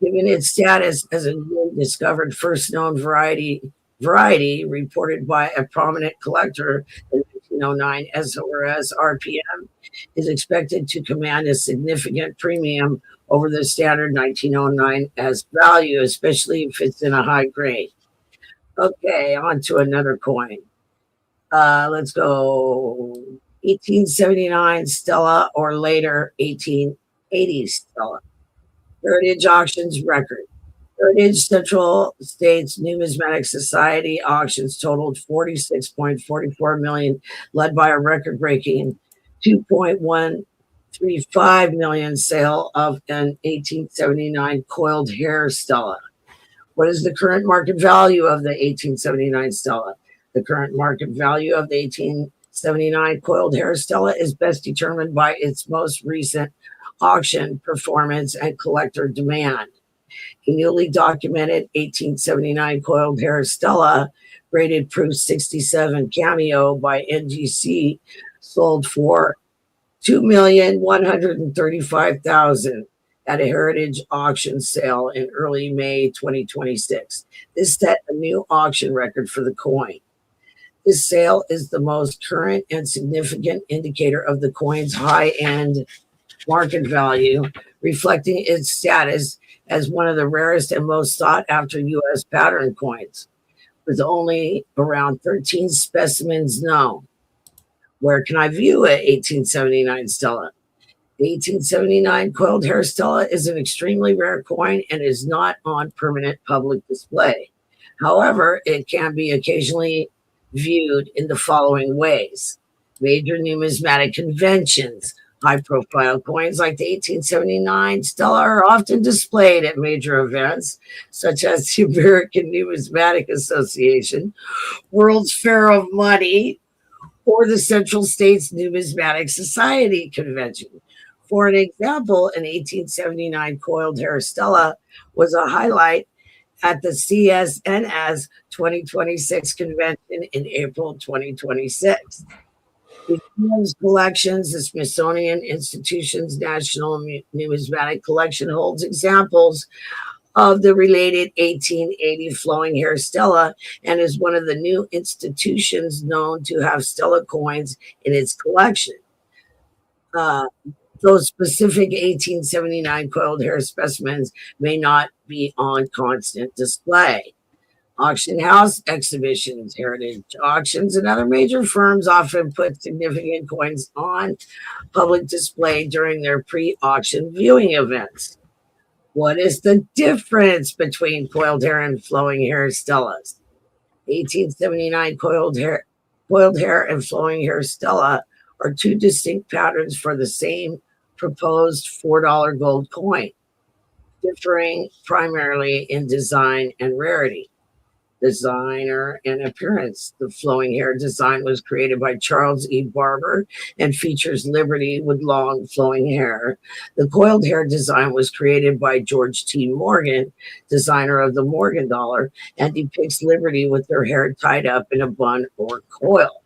[SPEAKER 5] Given its status as a newly discovered first known variety reported by a prominent collector, the 1909 SORS RPM is expected to command a significant premium over the standard 1909 S value, especially if it's in a high grade. Okay, on to another coin. Let's go 1879 Stella or later 1880 Stella. Heritage Auctions record. Heritage Central States Numismatic Society auctions totaled 46.44 million, led by a record-breaking 2.135 million sale of an 1879 coiled hair Stella. What is the current market value of the 1879 Stella? The current market value of the 1879 coiled hair Stella is best determined by its most recent auction performance and collector demand. A newly documented 1879 coiled hair Stella, rated proof 67 cameo by NGC, sold for $2,135,000 at a heritage auction sale in early May 2026. This set a new auction record for the coin. This sale is the most current and significant indicator of the coin's high-end market value, reflecting its status as one of the rarest and most sought-after U.S. pattern coins, with only around 13 specimens known. Where can I view a 1879 Stella? The 1879 coiled hair Stella is an extremely rare coin and is not on permanent public display. However, it can be occasionally viewed in the following ways: major numismatic conventions. High-profile coins like the 1879 Stella are often displayed at major events, such as the American Numismatic Association, World's Fair of Money, or the Central States Numismatic Society Convention. For an example, an 1879 coiled hair Stella was a highlight at the CSNS 2026 convention in April 2026. The museum's collections, the Smithsonian Institution's National Numismatic Collection holds examples of the related 1880 flowing hair Stella and is one of the new institutions known to have Stella coins in its collection. Those specific 1879 coiled hair specimens may not be on constant display. Auction house exhibitions, heritage auctions, and other major firms often put significant coins on public display during their pre-auction viewing events. What is the difference between coiled hair and flowing hair Stellas? 1879 coiled hair and flowing hair Stella are two distinct patterns for the same proposed $4 gold coin, differing primarily in design and rarity. Designer and appearance. The flowing hair design was created by Charles E. Barber and features Liberty with long flowing hair. The coiled hair design was created by George T. Morgan, designer of the Morgan dollar, and depicts Liberty with their hair tied up in a bun or coil.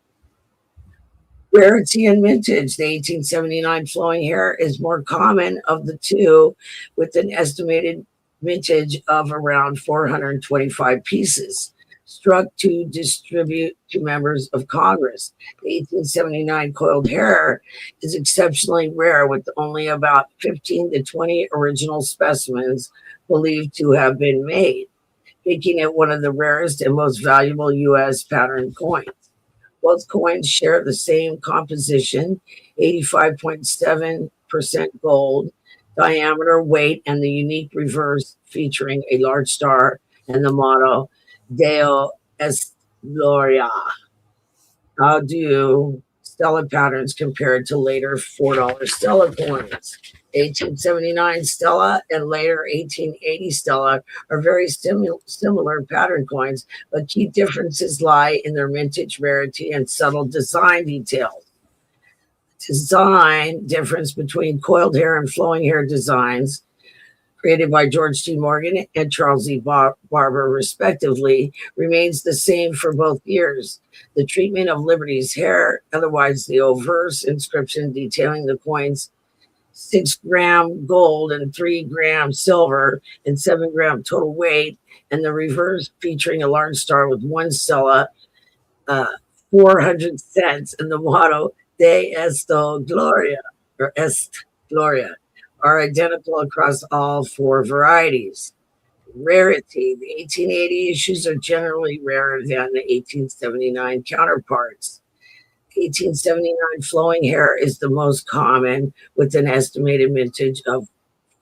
[SPEAKER 5] Rarity and mintage. The 1879 flowing hair is more common of the two, with an estimated mintage of around 425 pieces. struck to distribute to members of Congress. The 1879 coiled hair is exceptionally rare, with only about 15 to 20 original specimens believed to have been made, making it one of the rarest and most valuable U.S. pattern coins. Both coins share the same composition, 85.7% gold, diameter, weight, and the unique reverse featuring a large star and the motto Deo est Gloria. How do Stella patterns compare to later $4 Stella coins? 1879 Stella and later 1880 Stella are very similar pattern coins, but key differences lie in their mintage rarity and subtle design details. Design difference between coiled hair and flowing hair designs, created by George T. Morgan and Charles E. Barber, respectively, remains the same for both years. The treatment of Liberty's hair, otherwise the obverse inscription detailing the coin's 6-gram gold and 3-gram silver and 7-gram total weight, and the reverse featuring a large star with 1 Stella, 400 cents, and the motto De Esto Gloria, or Est Gloria, are identical across all 4 varieties. Rarity. The 1880 issues are generally rarer than the 1879 counterparts. 1879 flowing hair is the most common, with an estimated mintage of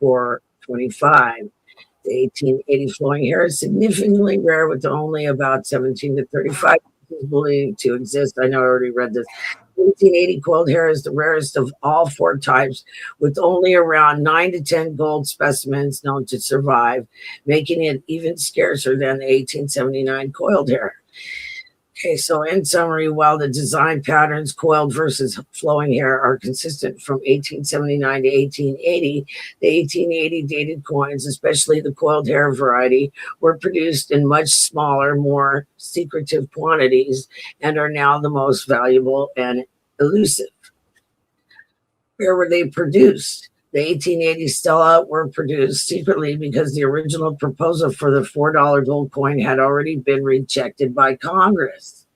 [SPEAKER 5] 425. The 1880 flowing hair is significantly rare, with only about 17 to 35 believed to exist. I know I already read this. 1880 coiled hair is the rarest of all 4 types, with only around 9 to 10 gold specimens known to survive, making it even scarcer than the 1879 coiled hair. Okay, so in summary, while the design patterns, coiled versus flowing hair, are consistent from 1879 to 1880, the 1880 dated coins, especially the coiled hair variety, were produced in much smaller, more secretive quantities and are now the most valuable and elusive. Where were they produced? The 1880 Stella were produced secretly because the original proposal for the $4 gold coin had already been rejected by Congress.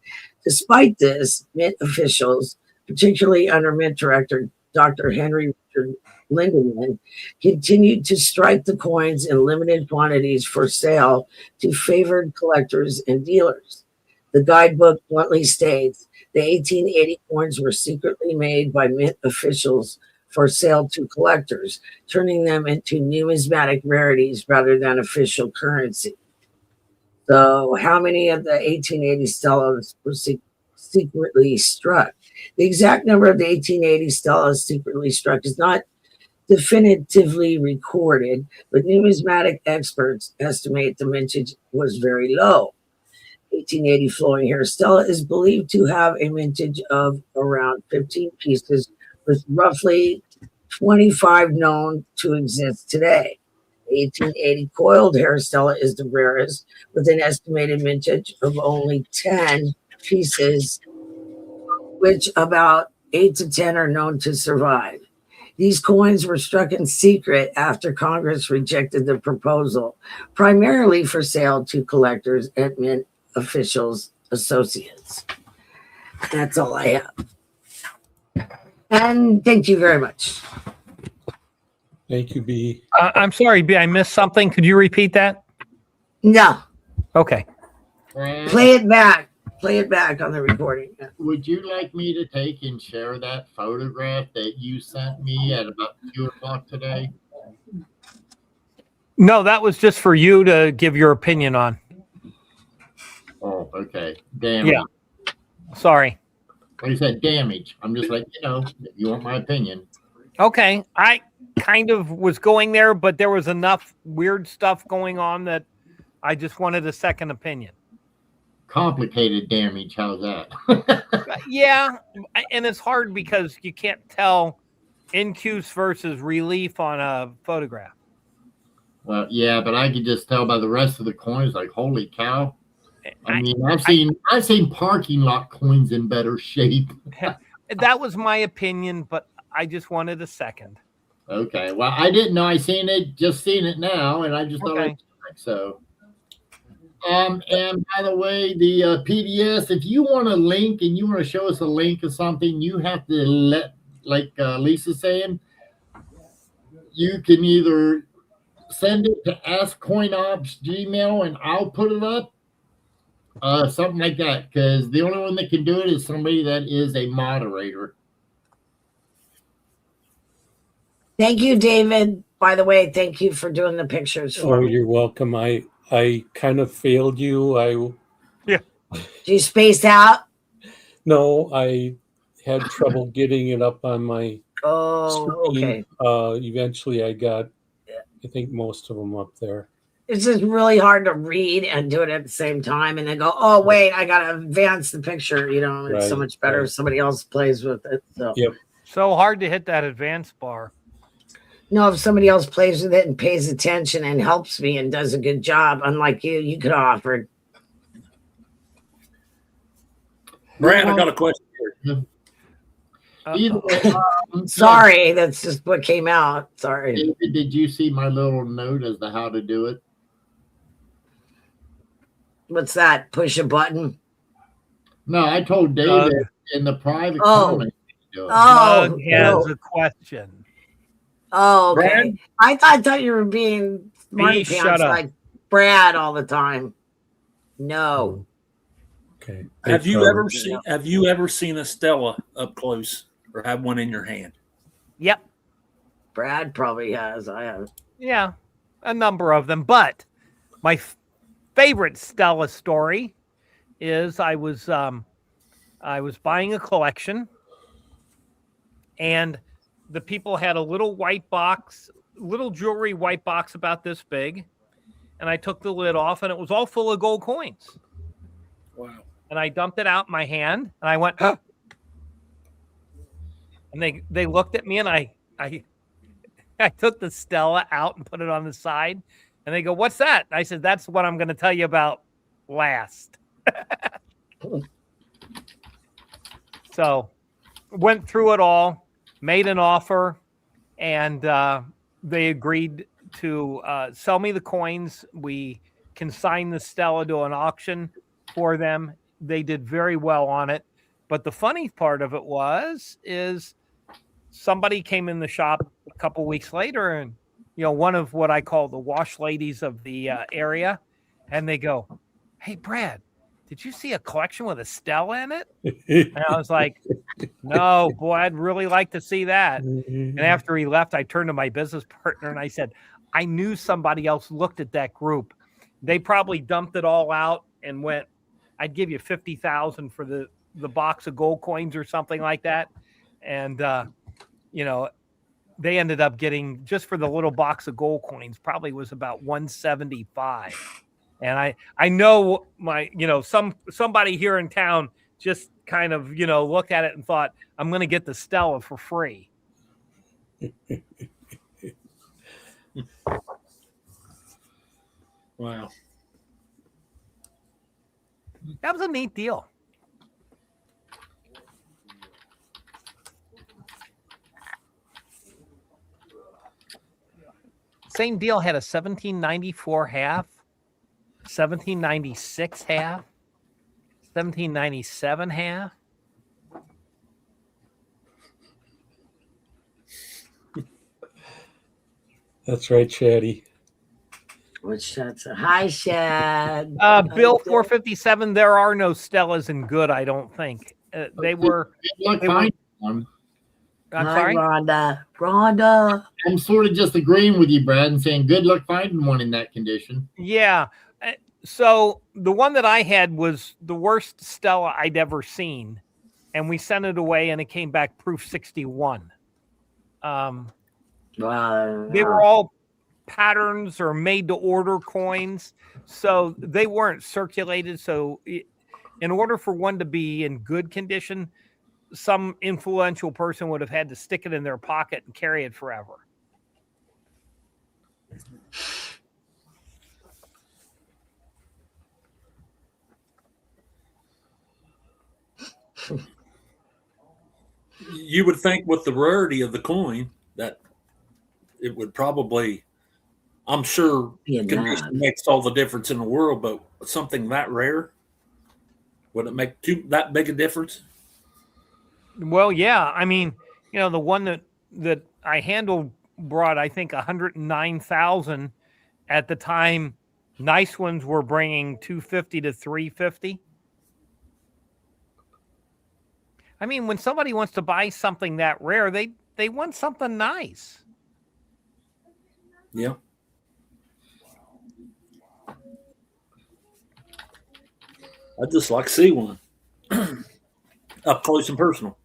[SPEAKER 5] Despite this, Mint officials, particularly under Mint Director Dr. Henry Richard Lindemann, continued to strike the coins in limited quantities for sale to favored collectors and dealers. The guidebook bluntly states the 1880 coins were secretly made by Mint officials for sale to collectors, turning them into numismatic rarities rather than official currency. So how many of the 1880 Stellas were secretly struck? The exact number of the 1880 Stellas secretly struck is not definitively recorded, but numismatic experts estimate the mintage was very low. 1880 flowing hair Stella is believed to have a mintage of around 15 pieces, with roughly 25 known to exist today. 1880 coiled hair Stella is the rarest, with an estimated mintage of only 10 pieces, which about 8 to 10 are known to survive. These coins were struck in secret after Congress rejected the proposal, primarily for sale to collectors and Mint officials' associates. That's all I have. And thank you very much.
[SPEAKER 3] Thank you, B.
[SPEAKER 2] I'm sorry, B. I missed something. Could you repeat that?
[SPEAKER 5] No,
[SPEAKER 2] Okay.
[SPEAKER 5] play it back. Play it back on the recording.
[SPEAKER 4] Would you like me to take and share that photograph that you sent me at about 2:00 today?
[SPEAKER 2] No, that was just for you to give your opinion on.
[SPEAKER 4] Oh, okay. Damn.
[SPEAKER 2] Yeah. Sorry.
[SPEAKER 4] Like I said, damage. I'm just like, if you want my opinion.
[SPEAKER 2] Okay. I kind of was going there, but there was enough weird stuff going on that I just wanted a second opinion.
[SPEAKER 4] Complicated damage. How's that?
[SPEAKER 2] Yeah. And it's hard because you can't tell incuse versus relief on a photograph.
[SPEAKER 4] Well, yeah, but I could just tell by the rest of the coins, like, holy cow. I mean, I've seen parking lot coins in better shape.
[SPEAKER 2] That was my opinion, but I just wanted a second.
[SPEAKER 4] Okay. Well, I didn't know. I just seen it now, and I just thought I'd check, so. And by the way, the PDS, if you want a link and you want to show us a link of something, you have to like Lisa's saying, you can either send it to AskCoinOps Gmail and I'll put it up. Something like that, because the only one that can do it is somebody that is a moderator.
[SPEAKER 5] Thank you, David. By the way, thank you for doing the pictures for me.
[SPEAKER 3] You're welcome. I kind of failed you.
[SPEAKER 5] Do you space out?
[SPEAKER 3] No, I had trouble getting it up on my
[SPEAKER 5] screen.
[SPEAKER 3] Okay. Eventually I got, I think, most of them up there.
[SPEAKER 5] It's just really hard to read and do it at the same time and then go, oh, wait, I got to advance the picture. It's so much better if somebody else plays with it. So.
[SPEAKER 3] Yep.
[SPEAKER 2] So hard to hit that advance bar.
[SPEAKER 5] No, if somebody else plays with it and pays attention and helps me and does a good job, unlike you could have offered.
[SPEAKER 1] Brad, I got a question here.
[SPEAKER 4] Either way,
[SPEAKER 5] sorry, that's just what came out. Sorry.
[SPEAKER 4] David, did you see my little note as to how to do it?
[SPEAKER 5] What's that? Push a button?
[SPEAKER 4] No, I told David in the private comment.
[SPEAKER 2] Doug has a question.
[SPEAKER 5] Oh, okay.
[SPEAKER 1] Brad?
[SPEAKER 5] I thought you were being smarty pants like Brad all the time. No.
[SPEAKER 3] Okay.
[SPEAKER 1] Have you ever seen a Stella up close or have one in your hand?
[SPEAKER 2] Yep.
[SPEAKER 5] Brad probably has. I have.
[SPEAKER 2] Yeah, a number of them. But my favorite Stella story is I was buying a collection, and the people had a little white box, little jewelry white box about this big, and I took the lid off, and it was all full of gold coins.
[SPEAKER 1] Wow.
[SPEAKER 2] And I dumped it out in my hand, and I went, huh. And they looked at me, and I took the Stella out and put it on the side, and they go, what's that? And I said, that's what I'm going to tell you about last. So went through it all, made an offer, and they agreed to sell me the coins. We consigned the Stella to an auction for them. They did very well on it. But the funny part of it is somebody came in the shop a couple weeks later, and one of what I call the wash ladies of the area, and they go, hey, Brad, did you see a collection with a Stella in it? And I was like, no, boy, I'd really like to see that. And after he left, I turned to my business partner and I said, I knew somebody else looked at that group. They probably dumped it all out and went, I'd give you $50,000 for the box of gold coins or something like that. And, they ended up getting, just for the little box of gold coins, probably was about $175. And I know somebody here in town just kind of, looked at it and thought, I'm going to get the Stella for free.
[SPEAKER 1] Wow.
[SPEAKER 2] That was a neat deal. Same deal had a 1794 half, 1796 half, 1797 half.
[SPEAKER 3] That's right, Shaddy.
[SPEAKER 5] Which that's a high Shad.
[SPEAKER 2] Bill 457. There are no Stellas in good. I don't think they were.
[SPEAKER 4] One.
[SPEAKER 2] I'm sorry,
[SPEAKER 5] Rhonda.
[SPEAKER 4] I'm sort of just agreeing with you, Brad, and saying good luck finding one in that condition.
[SPEAKER 2] Yeah. So the one that I had was the worst Stella I'd ever seen, and we sent it away, and it came back proof 61. They were all patterns or made to order coins, so they weren't circulated. So in order for one to be in good condition, some influential person would have had to stick it in their pocket and carry it forever.
[SPEAKER 1] You would think with the rarity of the coin that it would probably, I'm sure condition makes all the difference in the world, but something that rare? Would it make that big a difference?
[SPEAKER 2] Well, yeah. I mean, the one that I handled brought, I think, 109,000 at the time. Nice ones were bringing 250 to 350. I mean, when somebody wants to buy something that rare, they want something nice.
[SPEAKER 1] Yeah. I'd just like to see one up close and personal.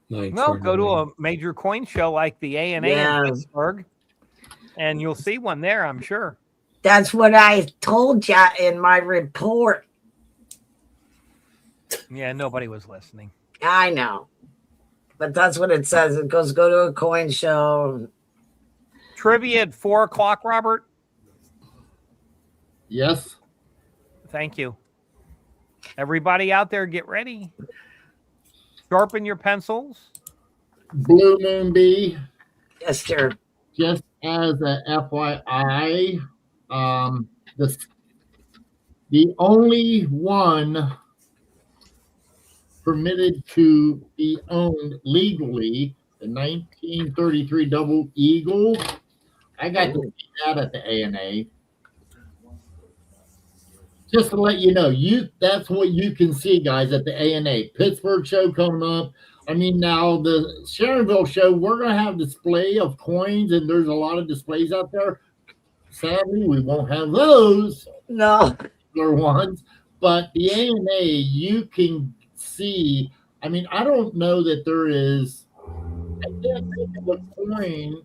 [SPEAKER 2] Well, go to a major coin show like the A&A in Pittsburgh, and you'll see one there, I'm sure.
[SPEAKER 5] That's what I told you in my report.
[SPEAKER 2] Yeah, nobody was listening.
[SPEAKER 5] I know. But that's what it says. It goes, go to a coin show.
[SPEAKER 2] Trivia at 4:00, Robert?
[SPEAKER 4] Yes.
[SPEAKER 2] Thank you. Everybody out there, get ready. Sharpen your pencils.
[SPEAKER 4] Blue Moon B.
[SPEAKER 5] Yes, sir.
[SPEAKER 4] Just as a FYI, the only one permitted to be owned legally, the 1933 Double Eagle. I got to see that at the A&A. Just to let you know, that's what you can see, guys, at the A&A. Pittsburgh show coming up. I mean, now the Sharonville show, we're going to have display of coins, and there's a lot of displays out there. Sadly, we won't have those.
[SPEAKER 5] No.
[SPEAKER 4] Ones. But the A&A, you can see. I mean, I don't know that there is. I can't think of a coin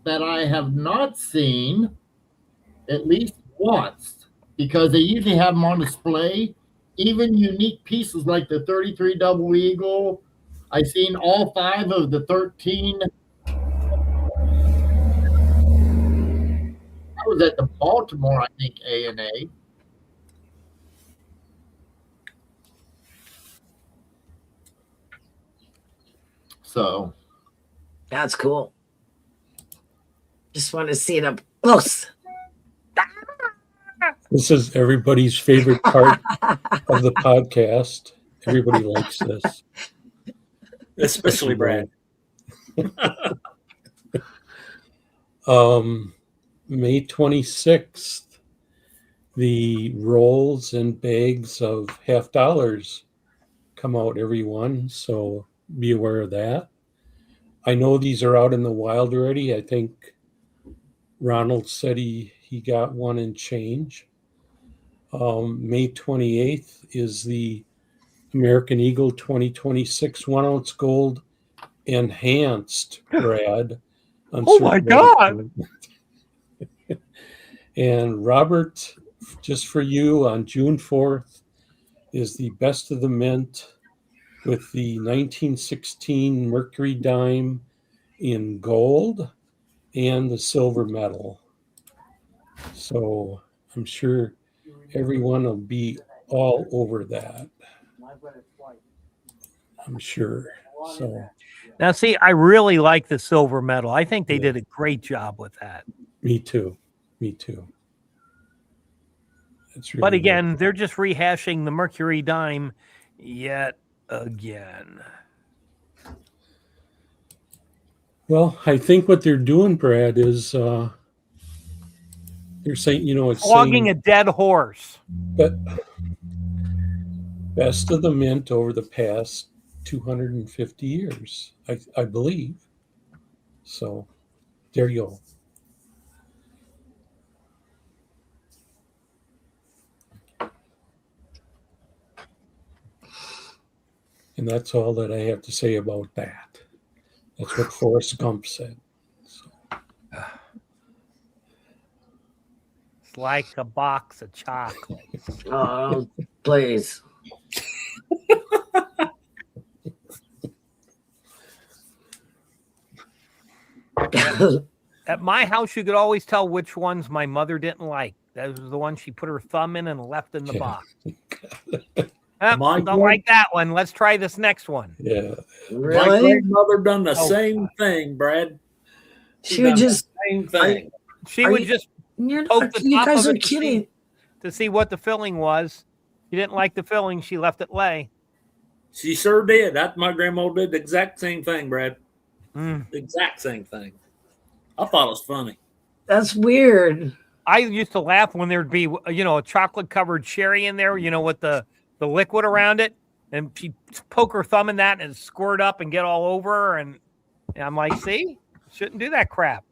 [SPEAKER 4] that I have not seen at least once, because they usually have them on display. Even unique pieces like the 33 Double Eagle. I've seen all 5 of the 13. I was at the Baltimore, I think, A&A. So
[SPEAKER 5] that's cool. Just want to see it up close.
[SPEAKER 3] This is everybody's favorite part of the podcast. Everybody likes this.
[SPEAKER 1] Especially Brad.
[SPEAKER 3] May 26th, the rolls and bags of $50 come out, everyone. So be aware of that. I know these are out in the wild already. I think Ronald said he got one and change. May 28th is the American Eagle 2026 1-ounce gold enhanced, Brad.
[SPEAKER 2] Oh my God.
[SPEAKER 3] And Robert, just for you, on June 4th is the best of the mint with the 1916 Mercury dime in gold and the silver medal. So I'm sure everyone will be all over that. I'm sure. So
[SPEAKER 2] now, see, I really like the silver medal. I think they did a great job with that.
[SPEAKER 3] Me too. That's really
[SPEAKER 2] but again, they're just rehashing the Mercury dime yet again.
[SPEAKER 3] Well, I think what they're doing, Brad, is they're saying, it's
[SPEAKER 2] flogging a dead horse.
[SPEAKER 3] But best of the mint over the past 250 years, I believe. So there you go. And that's all that I have to say about that. That's what Forrest Gump said. So.
[SPEAKER 2] It's like a box of chocolates.
[SPEAKER 5] Oh, please.
[SPEAKER 2] At my house, you could always tell which ones my mother didn't like. That was the one she put her thumb in and left in the box. Don't like that one. Let's try this next one.
[SPEAKER 3] Yeah.
[SPEAKER 1] Really? My grandmother done the same thing, Brad.
[SPEAKER 5] She would just
[SPEAKER 1] same thing.
[SPEAKER 2] She would just
[SPEAKER 5] you guys are kidding.
[SPEAKER 2] to see what the filling was. She didn't like the filling. She left it lay.
[SPEAKER 1] She sure did. My grandma did the exact same thing, Brad.
[SPEAKER 2] Mm.
[SPEAKER 1] The exact same thing. I thought it was funny.
[SPEAKER 5] That's weird.
[SPEAKER 2] I used to laugh when there'd be, a chocolate covered cherry in there, with the liquid around it. And she'd poke her thumb in that and squirt up and get all over her. And I'm like, see, shouldn't do that crap.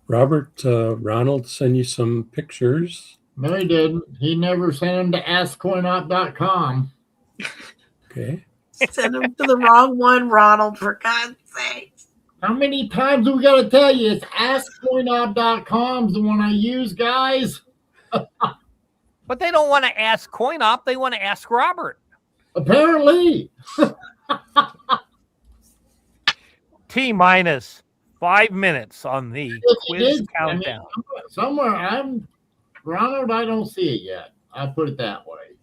[SPEAKER 3] Robert, Ronald send you some pictures.
[SPEAKER 4] No, he didn't. He never sent them to askcoinop.com.
[SPEAKER 3] Okay.
[SPEAKER 5] Send them to the wrong one, Ronald, for God's sake.
[SPEAKER 4] How many times do we got to tell you? It's askcoinop.com's the one I use, guys.
[SPEAKER 2] But they don't want to ask CoinOp. They want to ask Robert.
[SPEAKER 4] Apparently.
[SPEAKER 2] T-minus 5 minutes on the quiz countdown.
[SPEAKER 4] Somewhere Ronald, I don't see it yet. I'll put it that way.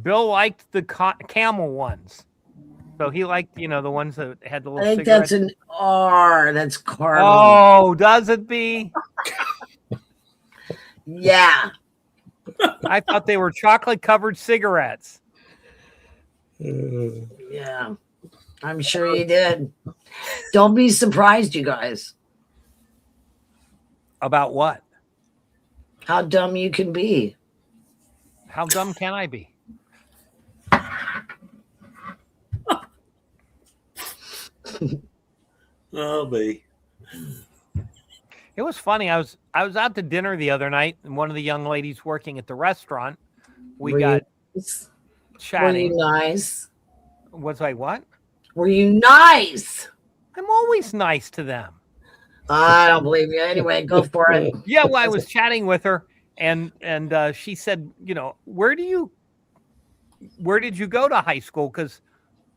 [SPEAKER 2] Bill liked the camel ones. So he liked, the ones that had the little
[SPEAKER 5] I think
[SPEAKER 2] cigarettes.
[SPEAKER 5] that's an R. That's caramel.
[SPEAKER 2] Oh, does it be?
[SPEAKER 5] Yeah.
[SPEAKER 2] I thought they were chocolate-covered cigarettes.
[SPEAKER 5] Yeah. I'm sure you did. Don't be surprised, you guys.
[SPEAKER 2] About what?
[SPEAKER 5] How dumb you can be.
[SPEAKER 2] How dumb can I be?
[SPEAKER 1] Oh, me.
[SPEAKER 2] It was funny. I was out to dinner the other night, and one of the young ladies working at the restaurant, we got chatting.
[SPEAKER 5] Were you nice?
[SPEAKER 2] Was I what?
[SPEAKER 5] Were you nice?
[SPEAKER 2] I'm always nice to them.
[SPEAKER 5] I don't believe you. Anyway, go for it.
[SPEAKER 2] Yeah, well, I was chatting with her, and she said, where did you go to high school? Because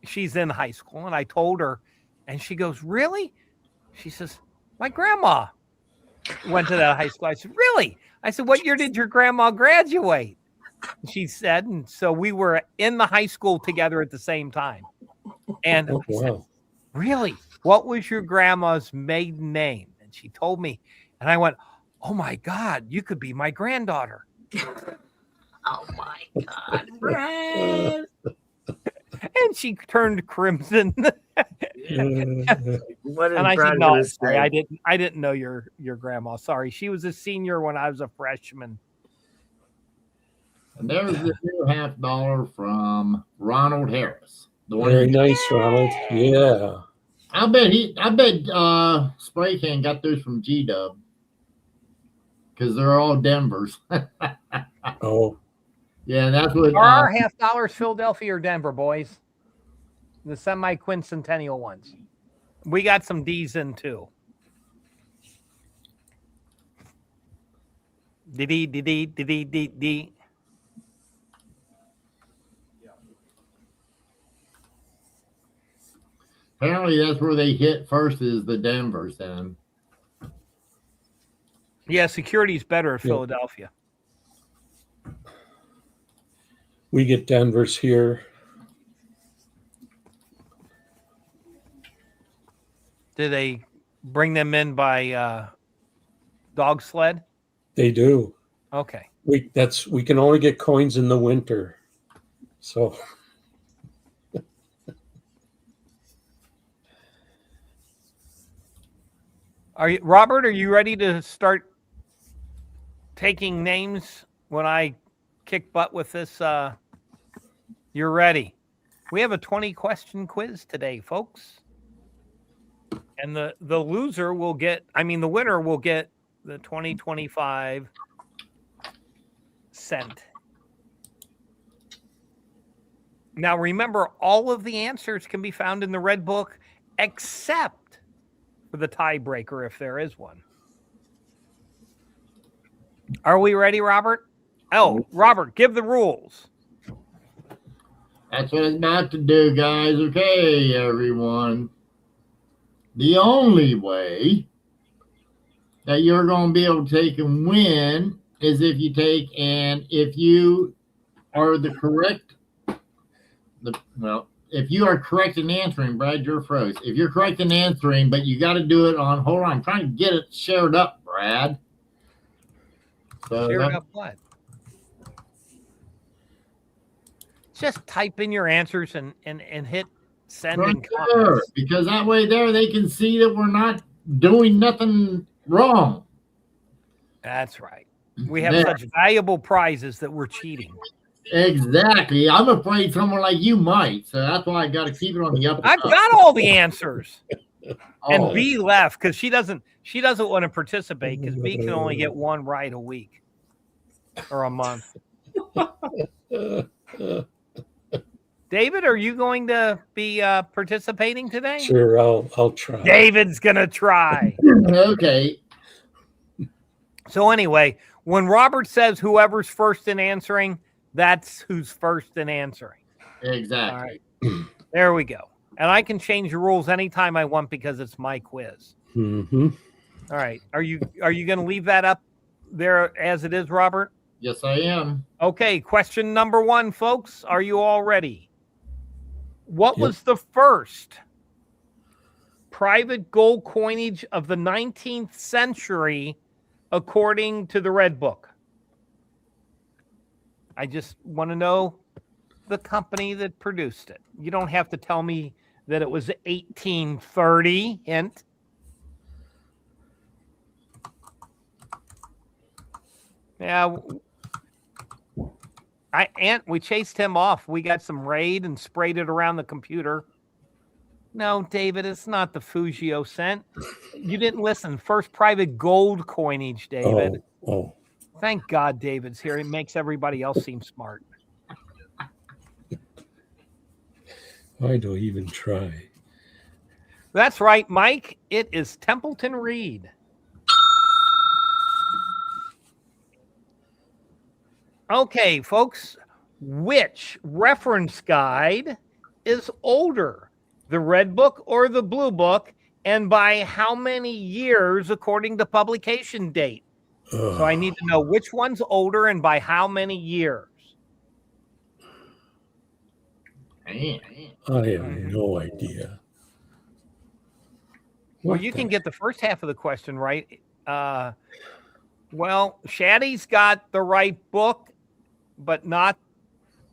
[SPEAKER 2] she's in high school, and I told her, and she goes, really? She says, my grandma went to that high school. I said, really? I said, what year did your grandma graduate? She said, and so we were in the high school together at the same time. And I said, really? What was your grandma's maiden name? And she told me, and I went, oh my God, you could be my granddaughter.
[SPEAKER 5] Oh my God, Brad.
[SPEAKER 2] And she turned crimson.
[SPEAKER 5] What
[SPEAKER 2] and I said, no, sorry, I didn't know your grandma. Sorry. She was a senior when I was a freshman.
[SPEAKER 4] And there's the new $50 from Ronald Harris. The one
[SPEAKER 3] Very nice, Ronald. Yeah.
[SPEAKER 4] I bet Spray Can got those from G-Dub. Because they're all Denvers.
[SPEAKER 3] Oh.
[SPEAKER 4] Yeah, that's what
[SPEAKER 2] Are our $50 Philadelphia or Denver, boys? The semi-quincentennial ones. We got some D's in too. D.
[SPEAKER 4] Apparently that's where they hit first is the Denvers then.
[SPEAKER 2] Yeah, security's better at Philadelphia.
[SPEAKER 3] We get Denver's here.
[SPEAKER 2] Do they bring them in by dog sled?
[SPEAKER 3] They do.
[SPEAKER 2] Okay.
[SPEAKER 3] We can only get coins in the winter. So
[SPEAKER 2] Robert, are you ready to start taking names when I kick butt with this? You're ready. We have a 20-question quiz today, folks. And the winner will get the 2025 cent. Now, remember, all of the answers can be found in the Red Book, except for the tiebreaker, if there is one. Are we ready, Robert? Oh, Robert, give the rules.
[SPEAKER 4] That's what it's about to do, guys. Okay, everyone. The only way that you're going to be able to take and win is if you are the correct, if you are correct in answering, Brad, you're froze. If you're correct in answering, but you got to do it on. Hold on, I'm trying to get it shared up, Brad. So
[SPEAKER 2] Shared up what? Just type in your answers and hit send
[SPEAKER 4] right
[SPEAKER 2] and
[SPEAKER 4] there,
[SPEAKER 2] comments.
[SPEAKER 4] because that way there they can see that we're not doing nothing wrong.
[SPEAKER 2] That's right. We have
[SPEAKER 4] There.
[SPEAKER 2] such valuable prizes that we're cheating.
[SPEAKER 4] Exactly. I'm afraid someone like you might, so that's why I got to keep it on the up.
[SPEAKER 2] I've got all the answers. And
[SPEAKER 4] Oh,
[SPEAKER 2] B left because she doesn't want to participate because B can only get one right a week or a month. David, are you going to be participating today?
[SPEAKER 3] Sure, I'll try.
[SPEAKER 2] David's gonna try.
[SPEAKER 4] okay.
[SPEAKER 2] So anyway, when Robert says whoever's first in answering, that's who's first in answering.
[SPEAKER 4] Exactly.
[SPEAKER 2] All right. There we go. And I can change the rules anytime I want because it's my quiz.
[SPEAKER 3] Mm-hmm.
[SPEAKER 2] All right. Are you going to leave that up there as it is, Robert?
[SPEAKER 4] Yes, I am.
[SPEAKER 2] Okay. Question number 1, folks. Are you all ready? What was the first private gold coinage of the 19th century, according to the Red Book? I just want to know the company that produced it. You don't have to tell me that it was 1830. Hint. Yeah. We chased him off. We got some raid and sprayed it around the computer. No, David, it's not the Fugio cent. You didn't listen. First private gold coinage, David.
[SPEAKER 3] Oh.
[SPEAKER 2] Thank God David's here. It makes everybody else seem smart.
[SPEAKER 3] Why do I even try?
[SPEAKER 2] That's right, Mike. It is Templeton Reed. Okay, folks. Which reference guide is older, the Red Book or the Blue Book, and by how many years according to publication date? So I need to know which one's older and by how many years.
[SPEAKER 4] Man.
[SPEAKER 3] I have no idea.
[SPEAKER 2] Well, you can get the first half of the question right. Well, Shaddy's got the right book, but not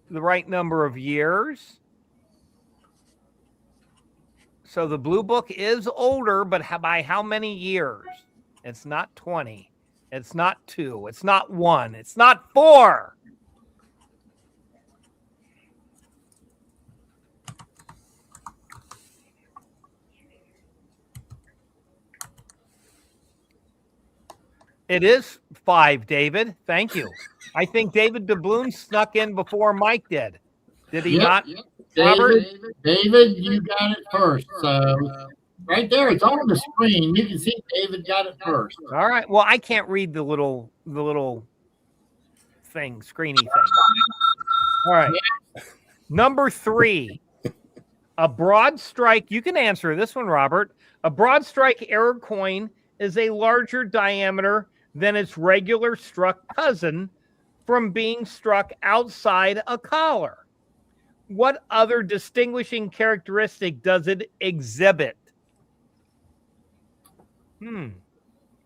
[SPEAKER 2] the right number of years. So the Blue Book is older, but by how many years? It's not 20. It's not 2. It's not 1. It's not 4. It is 5, David. Thank you. I think David DeBloom snuck in before Mike did. Did he not?
[SPEAKER 4] Yep.
[SPEAKER 2] Robert?
[SPEAKER 4] David, you got it first. So right there, it's on the screen. You can see David got it first.
[SPEAKER 2] All right. Well, I can't read the little thing, screeny thing. All right. Number 3. A broad strike. You can answer this one, Robert. A broad strike error coin is a larger diameter than its regular struck cousin from being struck outside a collar. What other distinguishing characteristic does it exhibit?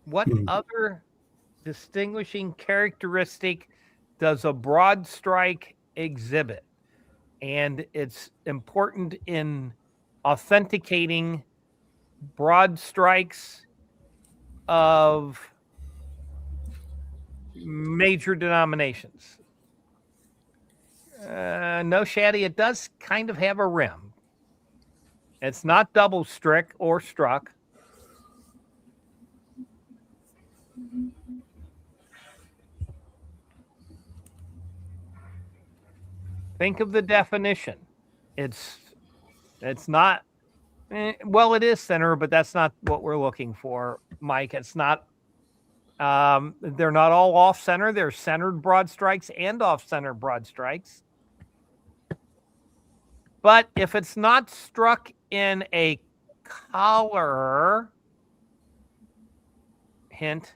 [SPEAKER 2] What other distinguishing characteristic does a broad strike exhibit? And it's important in authenticating broad strikes of major denominations. No, Shaddy, it does kind of have a rim. It's not double strick or struck. Think of the definition. It's not, well, it is center, but that's not what we're looking for, Mike. It's not, they're not all off center. They're centered broad strikes and off center broad strikes. But if it's not struck in a collar, hint,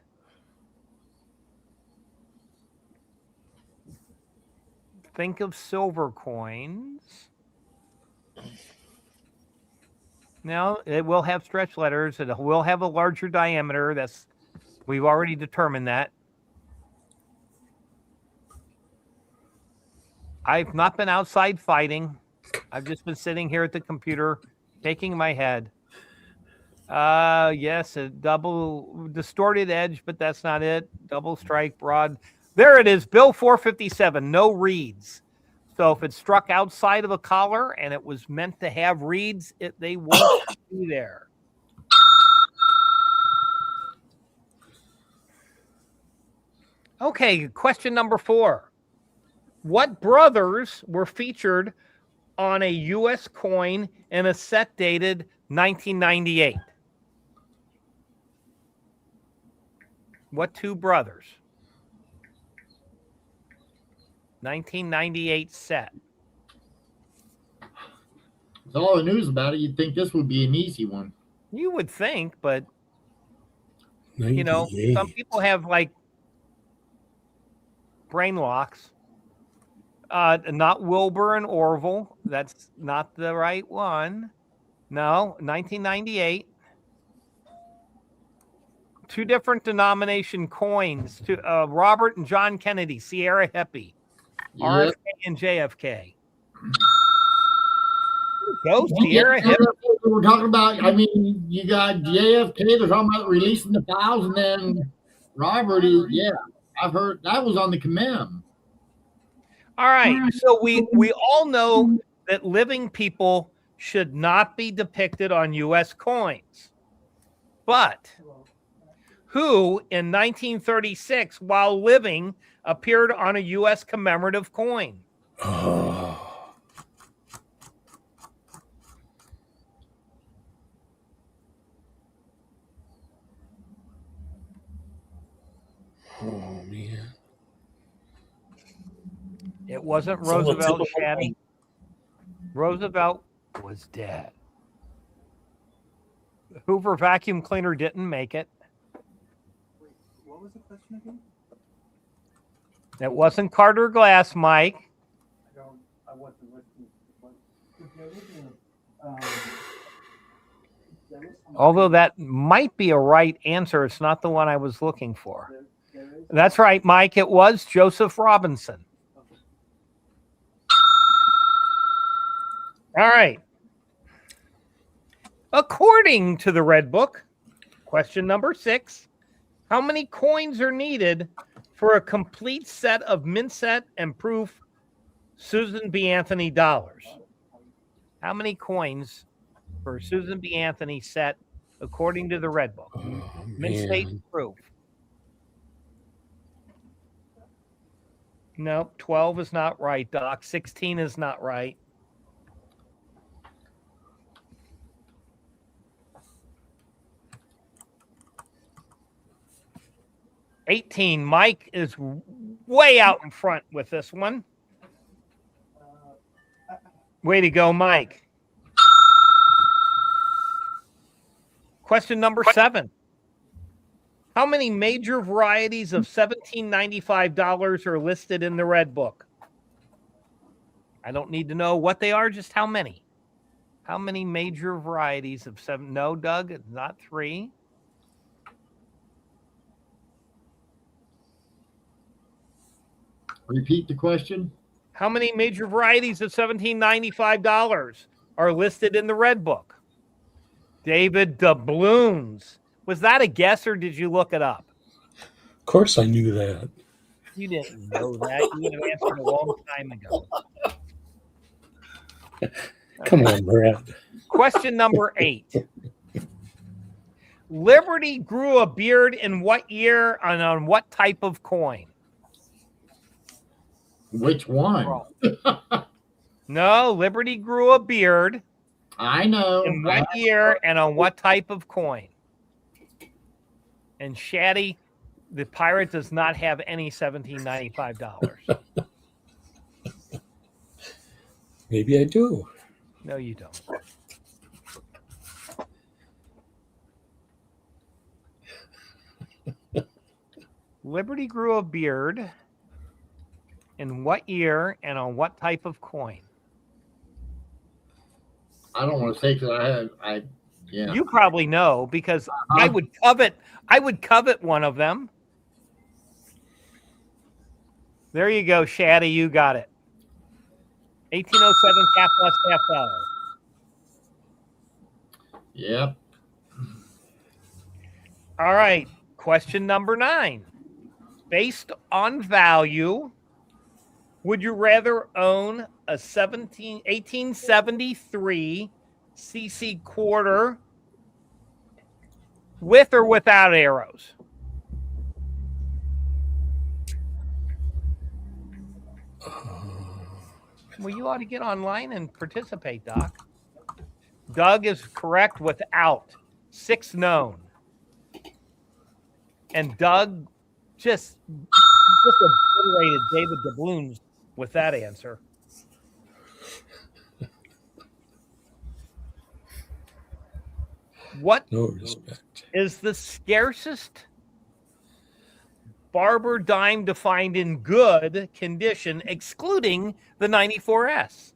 [SPEAKER 2] think of silver coins. Now, it will have stretch letters. It will have a larger diameter. We've already determined that. I've not been outside fighting. I've just been sitting here at the computer, shaking my head. Yes, a double distorted edge, but that's not it. Double strike broad. There it is, Bill 457, no reeds. So if it struck outside of a collar and it was meant to have reeds, they won't be there. Okay, question number 4. What brothers were featured on a U.S. coin in a set dated 1998? What two brothers? 1998 set.
[SPEAKER 4] With all the news about it, you'd think this would be an easy one.
[SPEAKER 2] You would think, but
[SPEAKER 3] 98.
[SPEAKER 2] you know, some people have like brain locks. Not Wilbur and Orville. That's not the right one. No, 1998. Two different denomination coins. Robert and John Kennedy, Sierra Hippie, RFK and JFK. Go Sierra Hippie.
[SPEAKER 4] We're talking about. I mean, you got JFK. They're talking about releasing the files, and then Robert is. Yeah, I've heard that was on the commem.
[SPEAKER 2] All right. So we all know that living people should not be depicted on U.S. coins, but who in 1936, while living, appeared on a U.S. commemorative coin?
[SPEAKER 3] Oh. Oh, man.
[SPEAKER 2] It wasn't Roosevelt, Shaddy. Roosevelt was dead. The Hoover vacuum cleaner didn't make it.
[SPEAKER 6] What was the question again?
[SPEAKER 2] It wasn't Carter Glass, Mike.
[SPEAKER 6] I wasn't listening.
[SPEAKER 2] Although that might be a right answer, it's not the one I was looking for. That's right, Mike. It was Joseph Robinson. All right. According to the Red Book, question number 6, how many coins are needed for a complete set of mint set and proof Susan B. Anthony dollars? How many coins for Susan B. Anthony set according to the Red Book?
[SPEAKER 3] Oh,
[SPEAKER 2] Mint state
[SPEAKER 3] man.
[SPEAKER 2] proof. Nope, 12 is not right, Doc. 16 is not right. $18. Mike is way out in front with this one. Way to go, Mike. Question number 7. How many major varieties of $17.95 are listed in the Red Book? I don't need to know what they are, just how many. How many major varieties of 7? No, Doug, it's not 3.
[SPEAKER 4] Repeat the question.
[SPEAKER 2] How many major varieties of $17.95 are listed in the Red Book? David, doubloons. Was that a guess or did you look it up?
[SPEAKER 3] Of course I knew that.
[SPEAKER 2] You didn't know that. You would have answered a long time ago.
[SPEAKER 3] Come on, Brad.
[SPEAKER 2] Question number 8. Liberty grew a beard in what year and on what type of coin?
[SPEAKER 4] Which one?
[SPEAKER 2] No, Liberty grew a beard.
[SPEAKER 4] I know.
[SPEAKER 2] In what year and on what type of coin? And Shaddy, the pirate does not have any $17.95.
[SPEAKER 3] Maybe I do.
[SPEAKER 2] No, you don't. Liberty grew a beard in what year and on what type of coin?
[SPEAKER 4] I don't want to say because yeah.
[SPEAKER 2] You probably know because I would covet one of them. There you go, Shaddy. You got it. 1807 cap plus half dollar.
[SPEAKER 4] Yep.
[SPEAKER 2] All right. Question number 9. Based on value, would you rather own a 1873 cc quarter with or without arrows? Well, you ought to get online and participate, Doc. Doug is correct without. 6 known. And Doug just obliterated David Doubloons with that answer. What
[SPEAKER 3] No respect.
[SPEAKER 2] is the scarcest barber dime defined in good condition, excluding the 94S?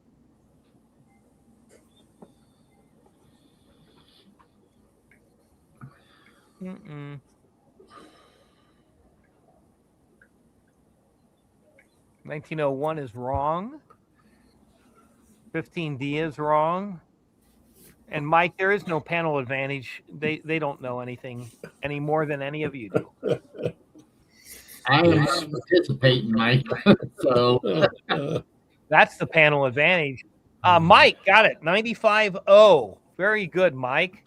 [SPEAKER 2] Mm-mm. 1901 is wrong. 15D is wrong. And Mike, there is no panel advantage. They don't know anything any more than any of you do.
[SPEAKER 4] I am participating, Mike. So
[SPEAKER 2] That's the panel advantage. Mike got it. 95-0. Very good, Mike.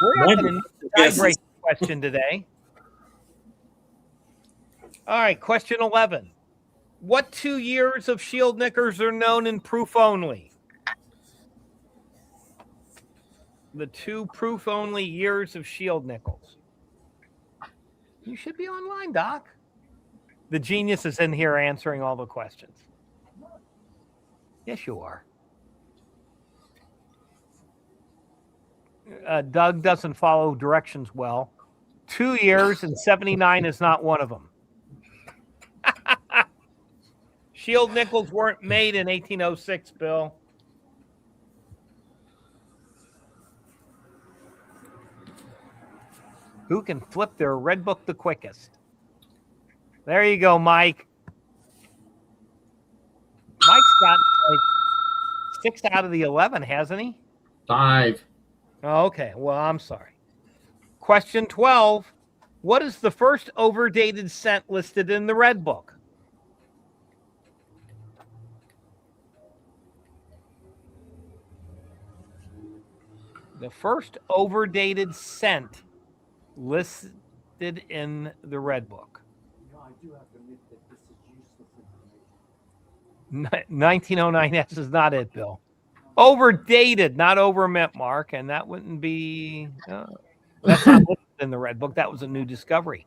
[SPEAKER 2] We're not going to need the tiebreak question today. All right, question 11. What 2 years of shield knickers are known in proof only? The 2 proof only years of shield nickels. You should be online, Doc. The genius is in here answering all the questions. Yes, you are. Doug doesn't follow directions well. 2 years and 79 is not one of them. Shield nickels weren't made in 1806, Bill. Who can flip their red book the quickest? There you go, Mike. Mike's got like 6 out of the 11, hasn't he?
[SPEAKER 4] 5.
[SPEAKER 2] Oh, okay. Well, I'm sorry. Question 12. What is the first overdated cent listed in the red book? The first overdated cent listed in the red book.
[SPEAKER 6] No, I do have to admit that this is useless information.
[SPEAKER 2] 1909S is not it, Bill. Overdated, not over mint, Mark, and that wouldn't be. That's not listed in the red book. That was a new discovery.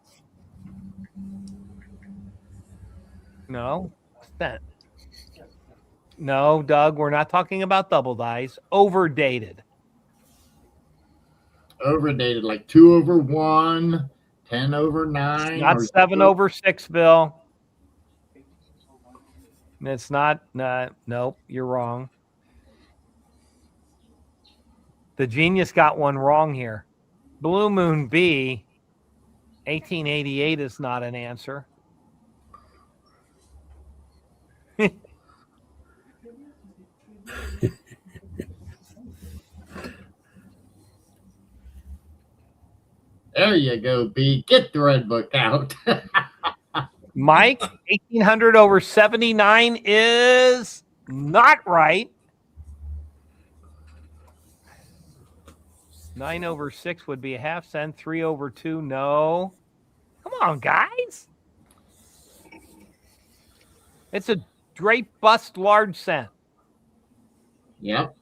[SPEAKER 2] No, cent. No, Doug, we're not talking about double dice. Overdated.
[SPEAKER 4] Overdated, like 2 over 1, 10 over 9.
[SPEAKER 2] Not 7 over 6, Bill. It's not. Nope, you're wrong. The genius got one wrong here. Blue Moon B, 1888 is not an answer.
[SPEAKER 4] There you go, B. Get the red book out.
[SPEAKER 2] Mike, 1800 over 79 is not right. 9 over 6 would be a half cent. 3 over 2, no. Come on, guys. It's a drape bust large cent.
[SPEAKER 4] Yep.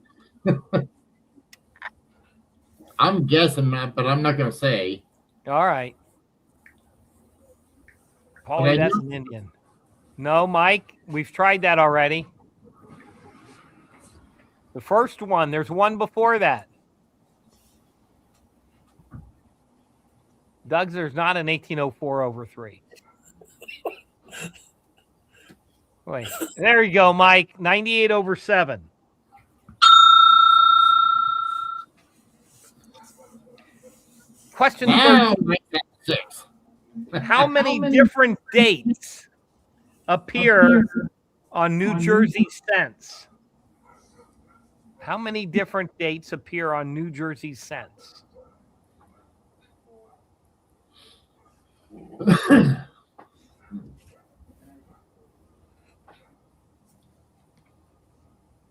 [SPEAKER 4] I'm guessing that, but I'm not going to say.
[SPEAKER 2] All right. Paulie, that's an Indian. No, Mike, we've tried that already. The first one, there's one before that. Doug's, there's not an 1804 over 3. Wait, there you go, Mike. 98 over 7. Question
[SPEAKER 4] Now
[SPEAKER 2] 13.
[SPEAKER 4] make that 6.
[SPEAKER 2] How many different dates appear on New Jersey cents? How many different dates appear on New Jersey cents?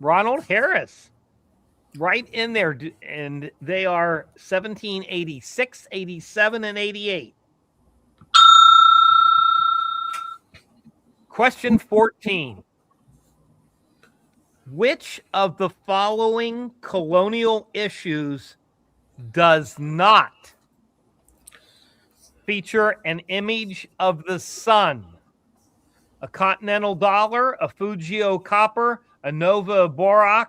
[SPEAKER 2] Ronald Harris, right in there. And they are 1786, 87, and 88. Question 14. Which of the following colonial issues does not feature an image of the sun? A continental dollar, a Fujio copper, a Nova Borak,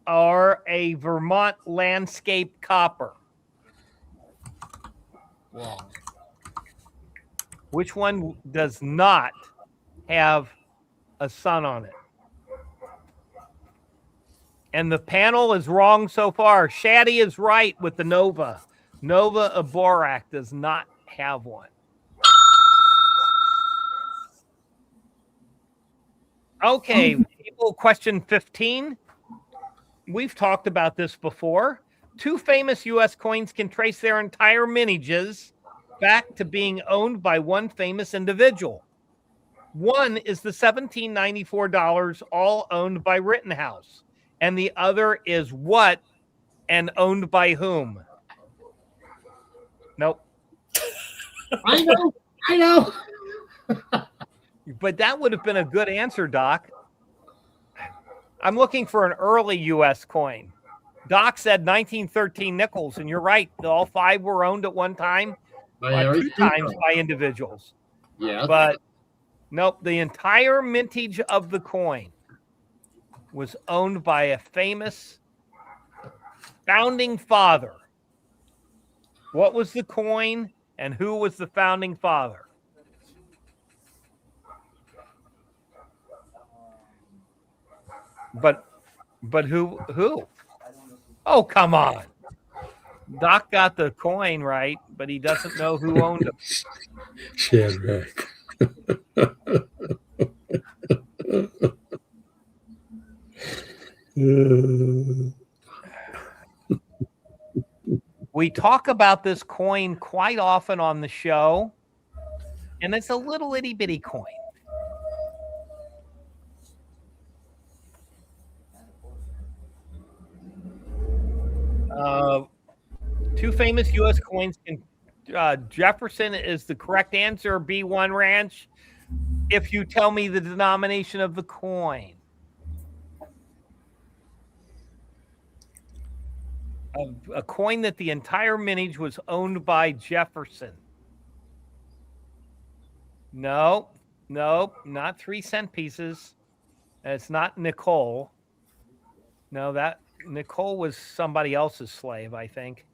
[SPEAKER 2] or a Vermont landscape copper? Wrong. Which one does not have a sun on it? And the panel is wrong so far. Shaddy is right with the Nova. Nova Borak does not have one. Okay, people, question 15. We've talked about this before. Two famous U.S. coins can trace their entire lineages back to being owned by one famous individual. One is the $1794, all owned by Rittenhouse. And the other is what and owned by whom? Nope.
[SPEAKER 4] I know.
[SPEAKER 2] But that would have been a good answer, Doc. I'm looking for an early U.S. coin. Doc said 1913 nickels, and you're right. All five were owned at one time, two times by individuals.
[SPEAKER 4] Yeah.
[SPEAKER 2] But nope, the entire mintage of the coin was owned by a famous founding father. What was the coin, and who was the founding father? But who? Oh, come on. Doc got the coin right, but he doesn't know who owned it.
[SPEAKER 3] Shadrach.
[SPEAKER 2] We talk about this coin quite often on the show, and it's a little itty bitty coin. Two famous U.S. coins. Jefferson is the correct answer. B1 Ranch. If you tell me the denomination of the coin. A coin that the entire mintage was owned by Jefferson. No, not 3-cent pieces. It's not Nicole. No, that Nicole was somebody else's slave, I think.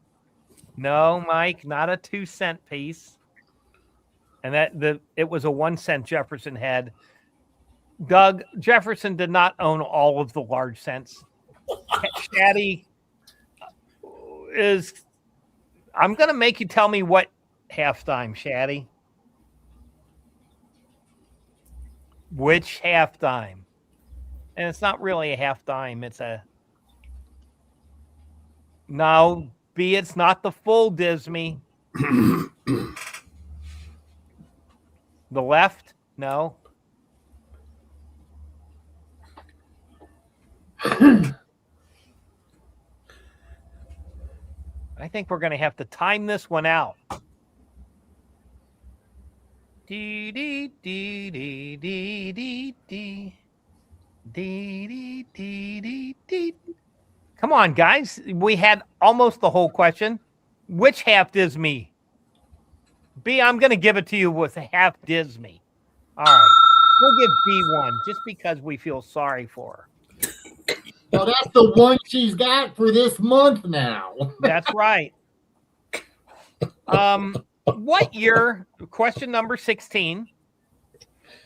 [SPEAKER 2] No, Mike, not a 2-cent piece. And it was a 1-cent Jefferson had. Doug, Jefferson did not own all of the large cents. Shaddy is. I'm going to make you tell me what half-dime, Shaddy. Which half-dime? And it's not really a half-dime. It's a. No, B, it's not the full Disney. The left? No. I think we're going to have to time this one out. Dee dee dee dee dee dee dee dee dee dee dee. Come on, guys. We had almost the whole question. Which half Disney? B, I'm going to give it to you with a half Disney. All right. We'll give B1 just because we feel sorry for her.
[SPEAKER 4] Well, that's the one she's got for this month now.
[SPEAKER 2] That's right. What year, question number 16.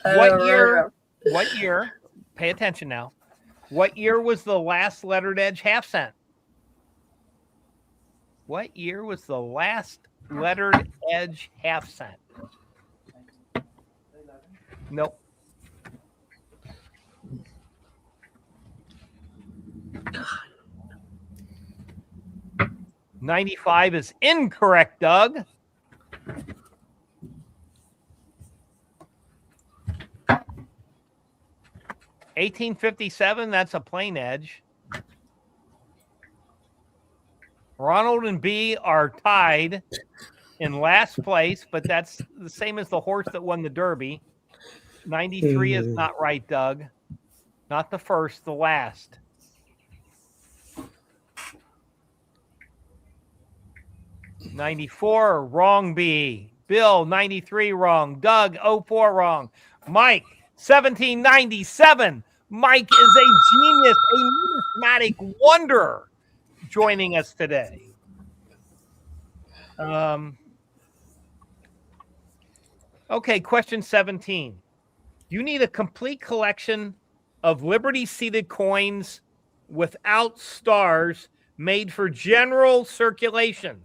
[SPEAKER 2] What year, pay attention now. What year was the last lettered edge half cent? What year was the last lettered edge half cent. Nope. $95 is incorrect, Doug. $18.57, that's a plain edge. Ronald and B are tied in last place, but that's the same as the horse that won the Derby. 93 is not right, Doug. Not the first, the last. $94, wrong, B. Bill, 93, wrong. Doug, 04, wrong. Mike, 1797. Mike is a genius, a numismatic wonder, joining us today. Okay, question 17. You need a complete collection of Liberty-seated coins without stars made for general circulation.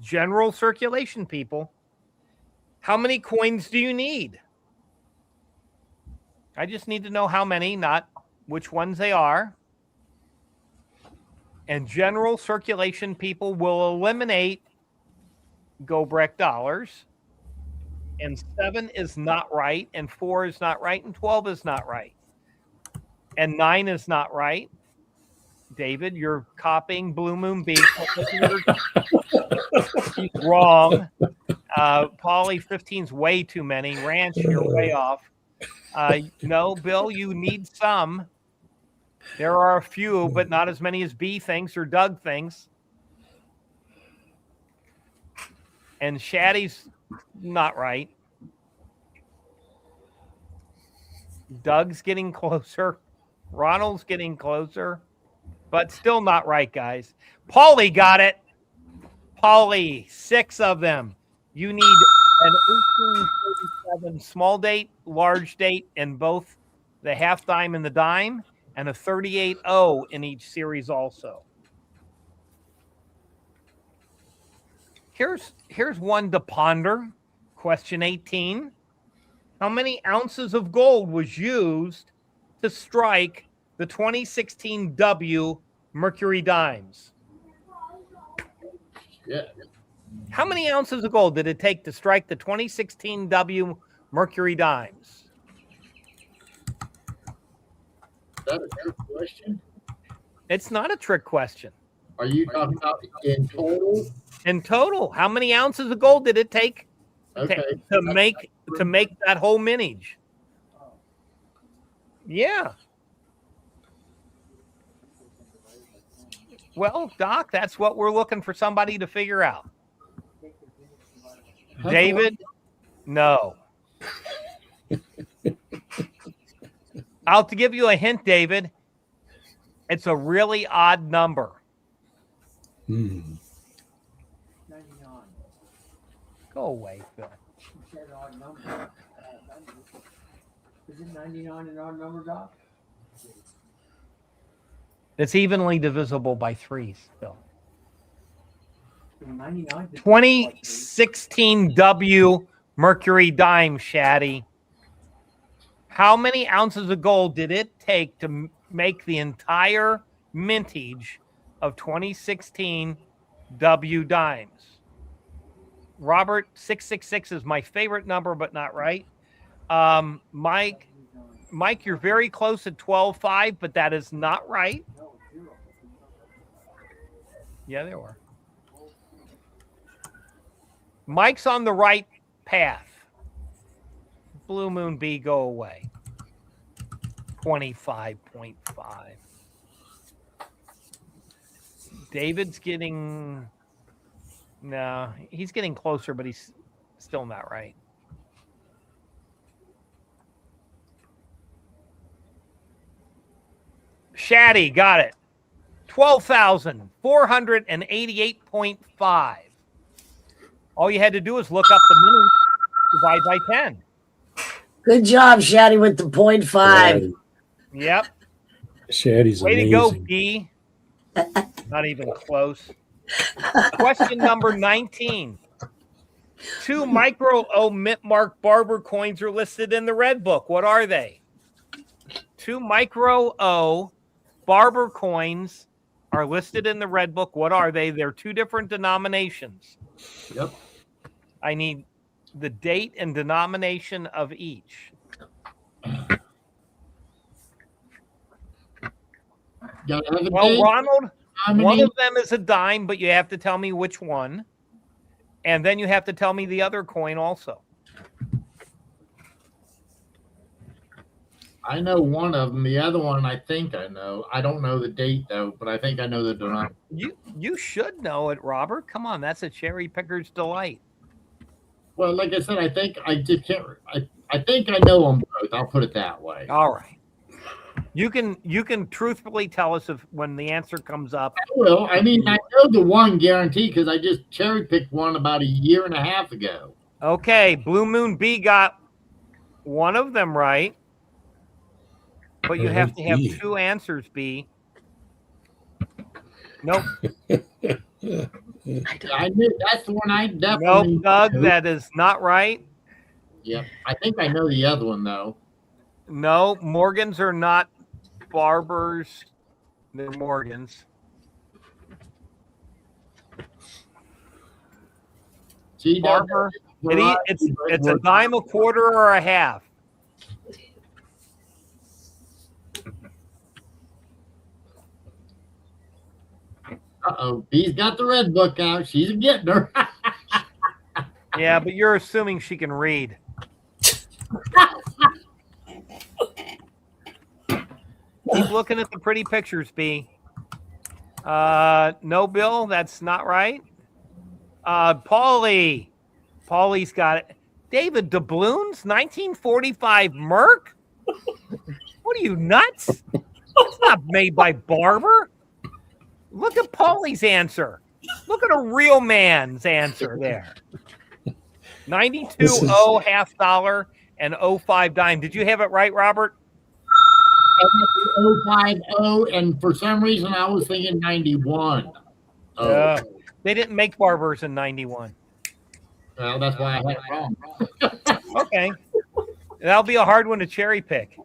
[SPEAKER 2] General circulation, people. How many coins do you need? I just need to know how many, not which ones they are. And general circulation people will eliminate Go-Breck dollars. And 7 is not right, and 4 is not right, and 12 is not right. And 9 is not right. David, you're copying Blue Moon B. He's wrong. Polly, 15's way too many. Ranch, you're way off. No, Bill, you need some. There are a few, but not as many as B thinks or Doug thinks. And Shaddy's not right. Doug's getting closer. Ronald's getting closer, but still not right, guys. Paulie got it. Paulie, 6 of them. You need an 1837 small date, large date in both the half dime and the dime, and a 38.0 in each series also. Here's one to ponder. Question 18. How many ounces of gold was used to strike the 2016 W Mercury dimes?
[SPEAKER 4] Yeah.
[SPEAKER 2] How many ounces of gold did it take to strike the 2016 W Mercury dimes?
[SPEAKER 4] Is that a trick question?
[SPEAKER 2] It's not a trick question.
[SPEAKER 4] Are you talking about in total?
[SPEAKER 2] In total, how many ounces of gold did it take
[SPEAKER 4] Okay.
[SPEAKER 2] to make that whole mintage? Yeah. Well, Doc, that's what we're looking for somebody to figure out. David, no. I'll to give you a hint, David. It's a really odd number.
[SPEAKER 6] 99.
[SPEAKER 2] Go away, Phil.
[SPEAKER 6] You said odd number. Is it 99 an odd number, Doc?
[SPEAKER 2] It's evenly divisible by 3, Phil.
[SPEAKER 6] 99.
[SPEAKER 2] 2016 W Mercury dime, Shaddy. How many ounces of gold did it take to make the entire mintage of 2016 W dimes? Robert, 666 is my favorite number, but not right. Mike, you're very close at 12.5, but that is not right. Yeah, there were. Mike's on the right path. Blue Moon B, go away. 25.5. David's getting... No, he's getting closer, but he's still not right. Shaddy got it. 12,488.5. All you had to do was look up the minutes, divide by 10.
[SPEAKER 5] Good job, Shaddy, with the 0.5.
[SPEAKER 2] Yep.
[SPEAKER 3] Shaddy's
[SPEAKER 2] Way
[SPEAKER 3] amazing.
[SPEAKER 2] to go, B. Not even close. Question number 19. Two micro O mint mark barber coins are listed in the red book. What are they? Two micro O barber coins are listed in the red book. What are they? They're two different denominations.
[SPEAKER 4] Yep.
[SPEAKER 2] I need the date and denomination of each.
[SPEAKER 4] Gotta have a
[SPEAKER 2] Well,
[SPEAKER 4] date.
[SPEAKER 2] Ronald,
[SPEAKER 4] How
[SPEAKER 2] one
[SPEAKER 4] many?
[SPEAKER 2] of them is a dime, but you have to tell me which one. And then you have to tell me the other coin also.
[SPEAKER 4] I know one of them. The other one, I think I know. I don't know the date though, but I think I know the denominator.
[SPEAKER 2] You should know it, Robert. Come on, that's a cherry picker's delight.
[SPEAKER 4] Well, like I said, I think I just can't. I think I know them both. I'll put it that way.
[SPEAKER 2] All right. You can truthfully tell us if when the answer comes up.
[SPEAKER 4] I will. I mean, I know the one guarantee because I just cherry picked one about a year and a half ago.
[SPEAKER 2] Okay, Blue Moon B got one of them right, but you have to have
[SPEAKER 3] B.
[SPEAKER 2] two answers, B. Nope.
[SPEAKER 4] I knew that's the one I definitely.
[SPEAKER 2] Nope, Doug,
[SPEAKER 4] knew.
[SPEAKER 2] that is not right.
[SPEAKER 4] Yep. I think I know the other one though.
[SPEAKER 2] No, Morgans are not barbers. They're Morgans.
[SPEAKER 4] See,
[SPEAKER 2] Barber. It's a dime, a quarter, or a half.
[SPEAKER 4] Uh-oh. B's got the red book out. She's getting her.
[SPEAKER 2] Yeah, but you're assuming she can read. Keep looking at the pretty pictures, B. No, Bill, that's not right. Paulie's got it. David Doubloons, 1945 Merc? What are you, nuts? It's not made by Barber. Look at Paulie's answer. Look at a real man's answer there. 92.0 half dollar and 05 dime. Did you have it right, Robert?
[SPEAKER 4] I got the 050, and for some reason I was thinking 91. Oh,
[SPEAKER 2] They didn't make Barbers in 91.
[SPEAKER 4] well, that's why I had it wrong.
[SPEAKER 2] Okay. That'll be a hard one to cherry pick.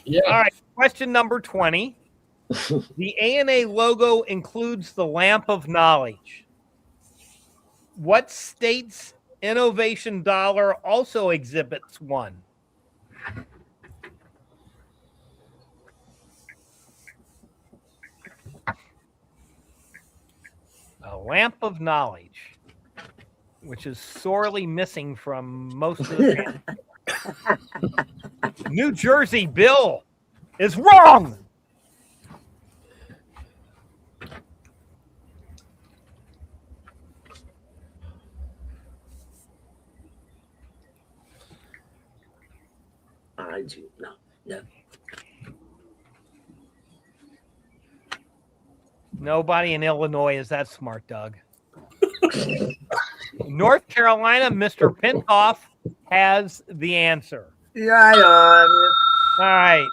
[SPEAKER 4] Yeah.
[SPEAKER 2] All right. Question number 20. The ANA logo includes the lamp of knowledge. What state's innovation dollar also exhibits one? A lamp of knowledge, which is sorely missing from most of the New Jersey Bill is wrong.
[SPEAKER 5] I do not. No.
[SPEAKER 2] Nobody in Illinois is that smart, Doug. North Carolina, Mr. Pintoff has the answer.
[SPEAKER 5] Right on.
[SPEAKER 2] All right.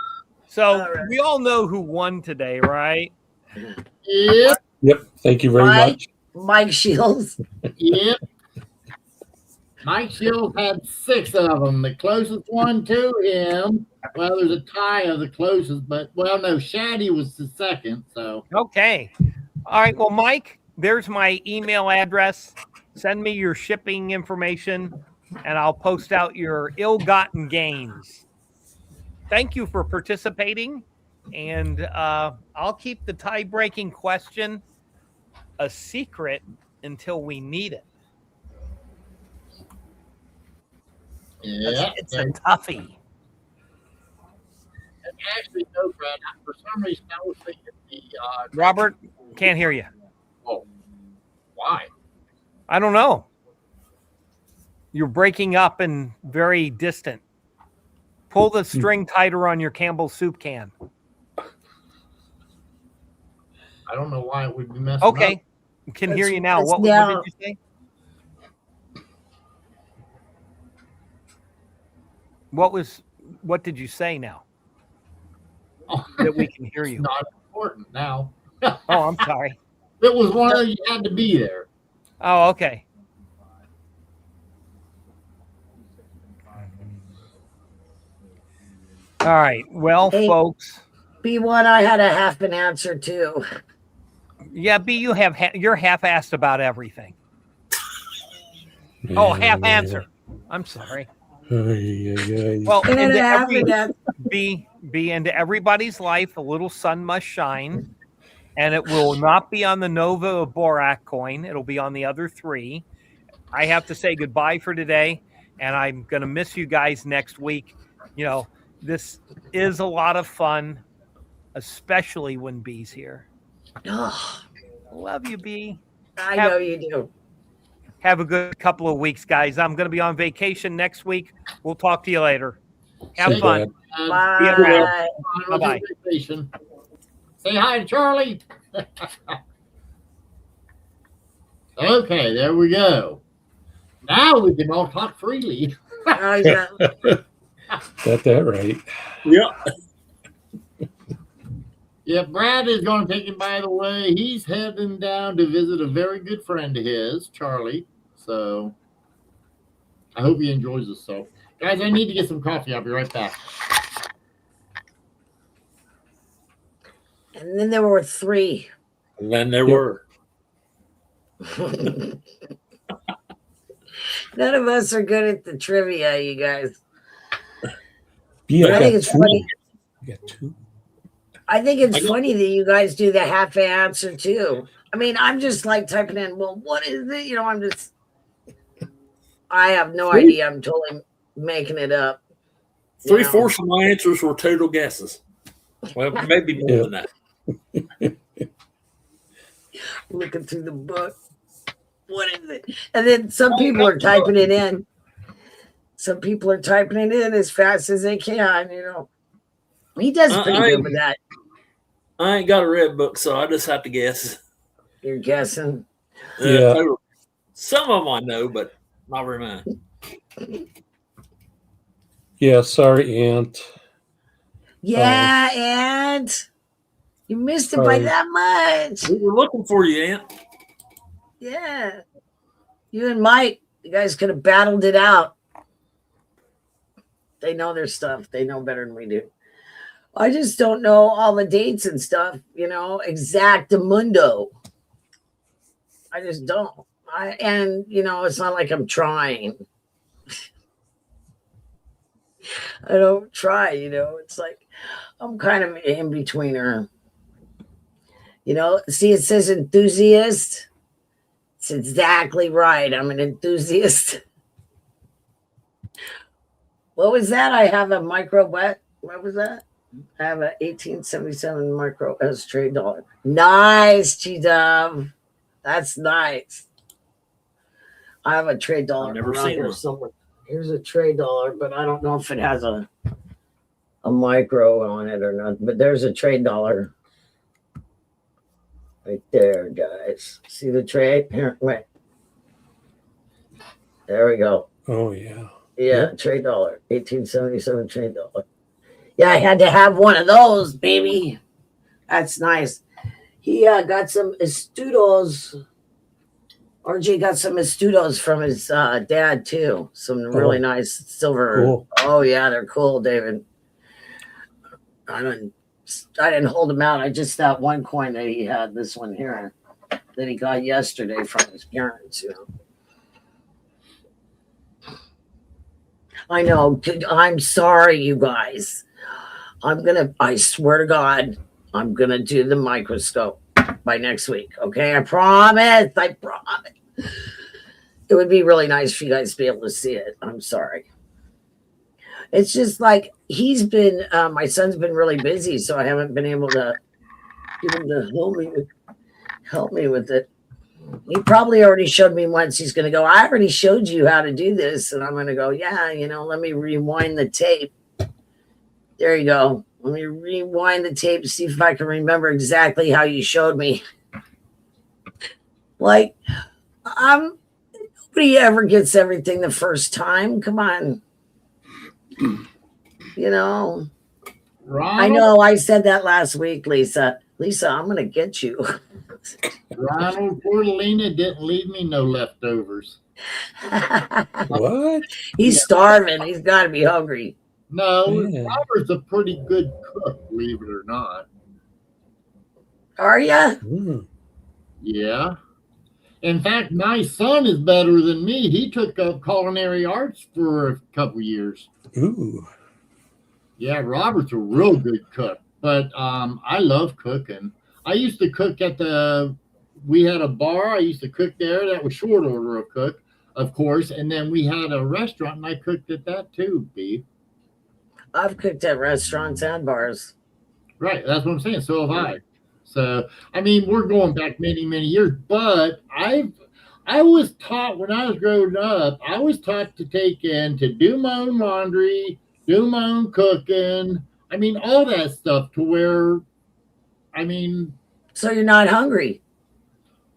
[SPEAKER 2] So
[SPEAKER 5] All right.
[SPEAKER 2] we all know who won today, right?
[SPEAKER 4] Yep.
[SPEAKER 3] Yep. Thank you very
[SPEAKER 5] Mike.
[SPEAKER 3] much.
[SPEAKER 5] Mike Shields.
[SPEAKER 4] Yep. Mike Shields had 6 of them. The closest one to him, well, there's a tie of the closest, but, well, no, Shaddy was the second, so.
[SPEAKER 2] Okay. All right. Well, Mike, there's my email address. Send me your shipping information, and I'll post out your ill-gotten gains. Thank you for participating, and I'll keep the tie-breaking question a secret until we need it.
[SPEAKER 4] Yeah.
[SPEAKER 2] It's a toughie.
[SPEAKER 4] And actually, no, Brad, for some reason, I was thinking the.
[SPEAKER 2] Robert, can't hear you.
[SPEAKER 4] Oh, why?
[SPEAKER 2] I don't know. You're breaking up and very distant. Pull the string tighter on your Campbell's soup can.
[SPEAKER 4] I don't know why it would be messing up.
[SPEAKER 2] Okay. Can hear you now.
[SPEAKER 5] It's
[SPEAKER 2] What
[SPEAKER 5] now.
[SPEAKER 2] did you say? What did you say now?
[SPEAKER 4] Oh,
[SPEAKER 2] That we can hear you.
[SPEAKER 4] it's not important now.
[SPEAKER 2] Oh, I'm sorry.
[SPEAKER 4] It was one of you had to be there.
[SPEAKER 2] Oh, okay. All right. Well,
[SPEAKER 5] Hey.
[SPEAKER 2] folks.
[SPEAKER 5] B1, I had a half an answer too.
[SPEAKER 2] Yeah, B, you're half-assed about everything. Oh, half answer. I'm sorry. Well,
[SPEAKER 5] And
[SPEAKER 2] into
[SPEAKER 5] a half
[SPEAKER 2] every
[SPEAKER 5] an answer.
[SPEAKER 2] be into everybody's life, a little sun must shine, and it will not be on the Nova Borak coin. It'll be on the other three. I have to say goodbye for today, and I'm going to miss you guys next week. You know, this is a lot of fun, especially when B's here.
[SPEAKER 5] Oh,
[SPEAKER 2] Love you, B.
[SPEAKER 5] I know you do.
[SPEAKER 2] Have a good couple of weeks, guys. I'm going to be on vacation next week. We'll talk to you later. Have
[SPEAKER 3] See
[SPEAKER 2] fun.
[SPEAKER 3] that.
[SPEAKER 2] Be around.
[SPEAKER 5] Bye.
[SPEAKER 2] Bye-bye.
[SPEAKER 4] Say hi to Charlie. Okay, there we go. Now we can all talk freely.
[SPEAKER 5] Oh, yeah.
[SPEAKER 3] Got that right.
[SPEAKER 1] Yep.
[SPEAKER 4] Yeah, Brad is going to take him, by the way. He's heading down to visit a very good friend of his, Charlie. So I hope he enjoys himself. Guys, I need to get some coffee. I'll be right back.
[SPEAKER 5] And then there were 3.
[SPEAKER 1] And then there were.
[SPEAKER 5] None of us are good at the trivia, you guys.
[SPEAKER 3] Yeah,
[SPEAKER 5] I think it's funny.
[SPEAKER 3] You got 2.
[SPEAKER 5] I think it's funny that you guys do the half answer too. I mean, I'm just like typing in, well, what is it? You know, I have no idea. I'm totally making it up.
[SPEAKER 1] 3/4 of my answers were total guesses. Well, maybe more than that.
[SPEAKER 5] Looking through the book. What is it? And then some people are typing it in. Some people are typing it in as fast as they can, you know. He does pretty good with that.
[SPEAKER 1] I ain't got a red book, so I just have to guess.
[SPEAKER 5] You're guessing.
[SPEAKER 3] Yeah.
[SPEAKER 1] Some of them I know, but not very many.
[SPEAKER 3] Yeah, sorry, Aunt.
[SPEAKER 5] Yeah, and you missed it by that much.
[SPEAKER 1] We were looking for you, Aunt.
[SPEAKER 5] Yeah. You and Mike, you guys could have battled it out. They know their stuff. They know better than we do. I just don't know all the dates and stuff, you know, exactamundo. I just don't. And, you know, it's not like I'm trying. I don't try, you know. It's like I'm kind of in betweener. You know, see, it says enthusiast. It's exactly right. I'm an enthusiast. What was that? I have a micro what? What was that? I have a 1877 micro as trade dollar. Nice, G-Dub. That's nice. I have a trade dollar.
[SPEAKER 1] I've never seen one.
[SPEAKER 5] Somewhere. Here's a trade dollar, but I don't know if it has a micro on it or not. But there's a trade dollar. Right there, guys. See the trade? Here, wait. There we go.
[SPEAKER 3] Oh, yeah.
[SPEAKER 5] Yeah, trade dollar. 1877 trade dollar. Yeah, I had to have one of those, baby. That's nice. He got some Estudos. RJ got some Estudos from his dad, too. Some really nice silver.
[SPEAKER 3] Cool.
[SPEAKER 5] Oh, yeah, they're cool, David. I didn't hold them out. I just that one coin that he had, this one here, that he got yesterday from his parents, you know. I know. I'm sorry, you guys. I swear to God, I'm going to do the microscope by next week. Okay. I promise. It would be really nice for you guys to be able to see it. I'm sorry. It's just like my son's been really busy, so I haven't been able to get him to help me with it. He probably already showed me once. He's going to go, I already showed you how to do this. And I'm going to go, yeah, you know, let me rewind the tape. There you go. Let me rewind the tape to see if I can remember exactly how you showed me. Like, nobody ever gets everything the first time. Come on. You know.
[SPEAKER 4] Ronald?
[SPEAKER 5] I know I said that last week, Lisa. Lisa, I'm going to get you.
[SPEAKER 4] Ronald, poor Lena didn't leave me no leftovers.
[SPEAKER 3] What?
[SPEAKER 5] He's starving. He's got to be hungry.
[SPEAKER 4] No,
[SPEAKER 3] Yeah.
[SPEAKER 4] Robert's a pretty good cook, believe it or not.
[SPEAKER 5] Are you?
[SPEAKER 3] Mm.
[SPEAKER 4] Yeah. In fact, my son is better than me. He took up culinary arts for a couple years.
[SPEAKER 3] Ooh.
[SPEAKER 4] Yeah, Robert's a real good cook. But I love cooking. I used to cook we had a bar. I used to cook there. That was short order of cook, of course. And then we had a restaurant, and I cooked at that too, B.
[SPEAKER 5] I've cooked at restaurants and bars.
[SPEAKER 4] Right. That's what I'm saying. So have I. So, I mean, we're going back many, many years, but I was taught when I was growing up, I was taught to take in to do my own laundry, do my own cooking. I mean, all that stuff to where, I mean,
[SPEAKER 5] So you're not hungry.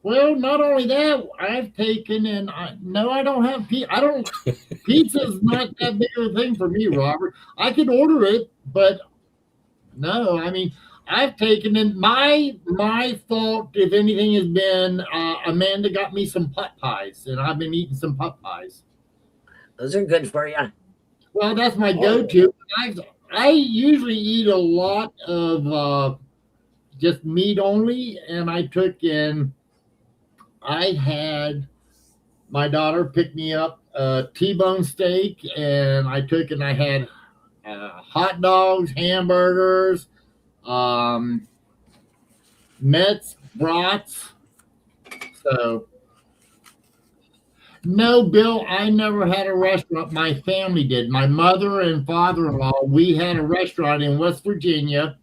[SPEAKER 4] well, not only that, I've taken and no, I don't have pizza's not that big of a thing for me, Robert. I could order it, but no, I mean, I've taken in my fault, if anything, has been Amanda got me some pot pies, and I've been eating some pot pies.
[SPEAKER 5] Those are good for you.
[SPEAKER 4] Well, that's my go-to. I usually eat a lot of just meat only, and I had my daughter pick me up a T-bone steak, and I had hot dogs, hamburgers, Mets, brats. So, no, Bill, I never had a restaurant. My family did. My mother and father-in-law, we had a restaurant in West Virginia,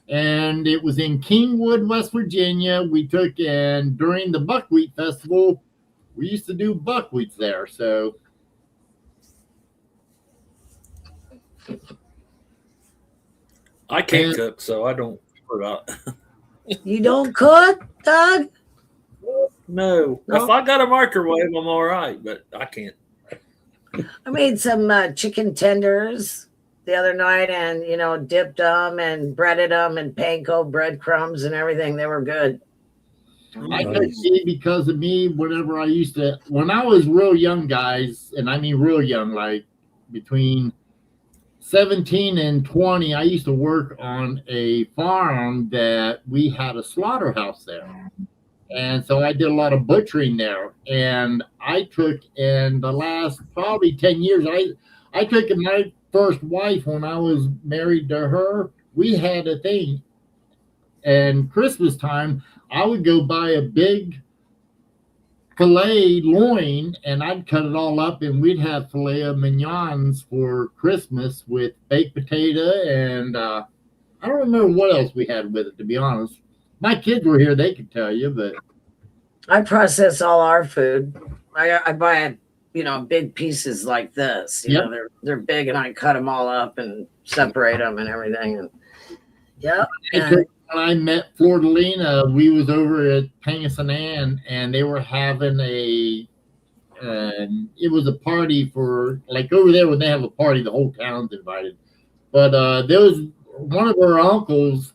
[SPEAKER 4] and it was in Kingwood, West Virginia. And during the Buckwheat Festival, we used to do buckwheats there. So,
[SPEAKER 1] I can't cook, so I don't worry about it.
[SPEAKER 5] You don't cook, Doug?
[SPEAKER 1] No.
[SPEAKER 5] No?
[SPEAKER 1] If I got a microwave, I'm all right, but I can't.
[SPEAKER 5] I made some chicken tenders the other night and, dipped them and breaded them and panko breadcrumbs and everything. They were good.
[SPEAKER 4] I could see because of me, whenever when I was real young, guys, and I mean real young, like between 17 and 20, I used to work on a farm that we had a slaughterhouse there. And so I did a lot of butchering there. And I took in the last probably 10 years, I took in my first wife when I was married to her. We had a thing. And Christmas time, I would go buy a big filet loin and I'd cut it all up and we'd have filet of mignons for Christmas with baked potato and I don't remember what else we had with it, to be honest. My kids were here, they could tell you, but
[SPEAKER 5] I process all our food. I buy big pieces like this.
[SPEAKER 4] Yep.
[SPEAKER 5] They're big and I cut them all up and separate them and everything. And
[SPEAKER 4] when I met Flordelina, we was over at Pangasinan and they were having it was a party for, like over there when they have a party, the whole town's invited. But there was one of her uncles,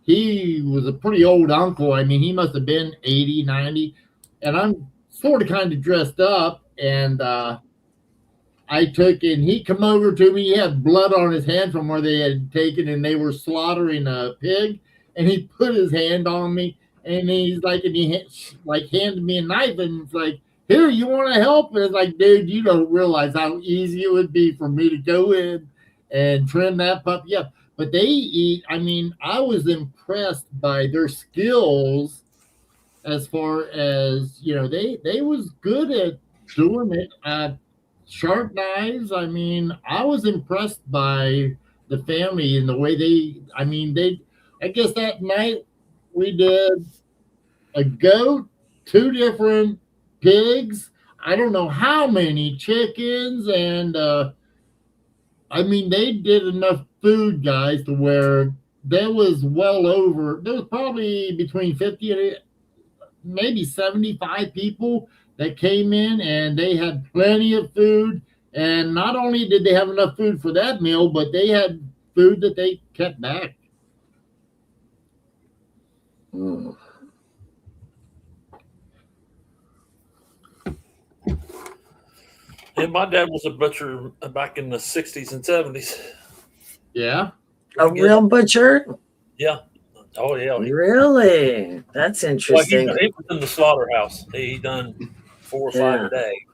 [SPEAKER 4] he was a pretty old uncle. I mean, he must have been 80, 90. And I'm sort of kind of dressed up and he come over to me. He had blood on his hand from where they had taken and they were slaughtering a pig. And he put his hand on me and he handed me a knife and it's like, here, you want to help? And it's like, dude, you don't realize how easy it would be for me to go in and trim that puppy up. But they eat, I mean, I was impressed by their skills as far as, they was good at doing it. Sharp knives. I mean, I was impressed by the family and the way I guess that night we did a goat, 2 different pigs, I don't know how many chickens, and they did enough food, guys, to where there was probably between 50 and maybe 75 people that came in, and they had plenty of food. And not only did they have enough food for that meal, but they had food that they kept back.
[SPEAKER 1] And my dad was a butcher back in the 60s and 70s.
[SPEAKER 4] Yeah.
[SPEAKER 5] A real butcher?
[SPEAKER 1] Yeah. Oh yeah.
[SPEAKER 5] Really? That's
[SPEAKER 1] Well,
[SPEAKER 5] interesting.
[SPEAKER 1] he was in the slaughterhouse. He done 4 or 5
[SPEAKER 5] Yeah.
[SPEAKER 1] a day.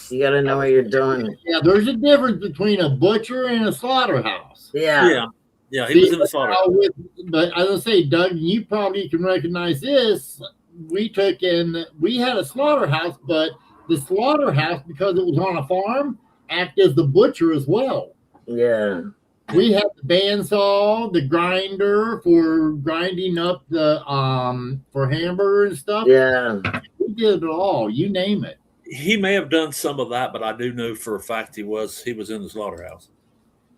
[SPEAKER 5] You got to know what you're doing.
[SPEAKER 4] Yeah, there's a difference between a butcher and a slaughterhouse.
[SPEAKER 5] Yeah.
[SPEAKER 1] Yeah. He was in the
[SPEAKER 4] now
[SPEAKER 1] slaughterhouse.
[SPEAKER 4] but as I say, Doug, you probably can recognize this. We had a slaughterhouse, but the slaughterhouse, because it was on a farm, acted as the butcher as well.
[SPEAKER 5] Yeah.
[SPEAKER 4] We had the bandsaw, the grinder for grinding up the for hamburger and stuff.
[SPEAKER 5] Yeah.
[SPEAKER 4] We did it all. You name it.
[SPEAKER 1] He may have done some of that, but I do know for a fact he was in the slaughterhouse.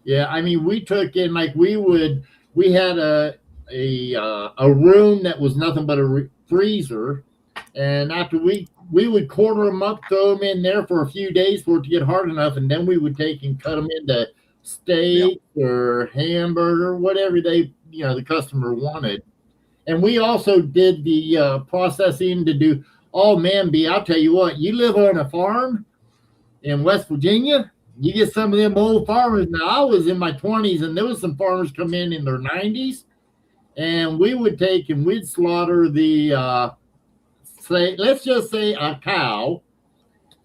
[SPEAKER 4] Yeah, I mean, we took in we had a room that was nothing but a freezer, and after we would quarter them up, throw them in there for a few days for it to get hard enough, and then we would take and cut them into steak or hamburger, whatever the customer wanted. And we also did the processing to do. Oh man, B, I'll tell you what, you live on a farm in West Virginia, you get some of them old farmers. Now, I was in my 20s, and there was some farmers come in their 90s, and we would take and we'd slaughter let's just say a cow,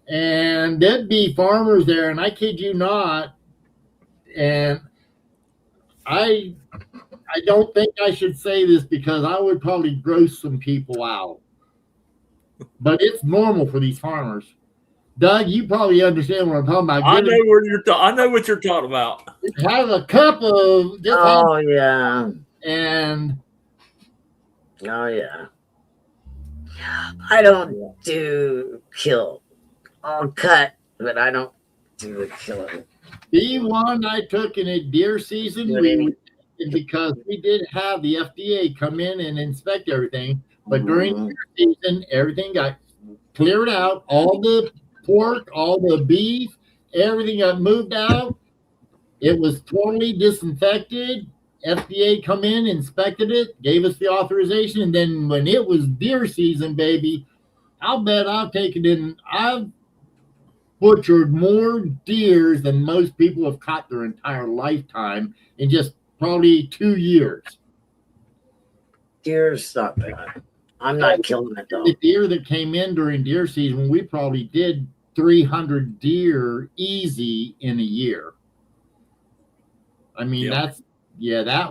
[SPEAKER 4] and there'd be farmers there, and I kid you not, and I don't think I should say this because I would probably gross some people out, but it's normal for these farmers. Doug, you probably understand what I'm talking about.
[SPEAKER 1] I know what you're talking about.
[SPEAKER 4] Have a cup of
[SPEAKER 5] yeah.
[SPEAKER 4] And
[SPEAKER 5] oh yeah. I don't do kill. I'll cut, but I don't do the killing.
[SPEAKER 4] the one I took in a deer season, because we did have the FDA come in and inspect everything, but during deer season, everything got cleared out. All the pork, all the beef, everything got moved out. It was totally disinfected. FDA come in, inspected it, gave us the authorization, and then when it was deer season, baby, I'll bet I've butchered more deers than most people have caught their entire lifetime in just probably 2 years.
[SPEAKER 5] Deer's not bad. I'm not killing it though.
[SPEAKER 4] The deer that came in during deer season, we probably did 300 deer easy in a year. I mean, that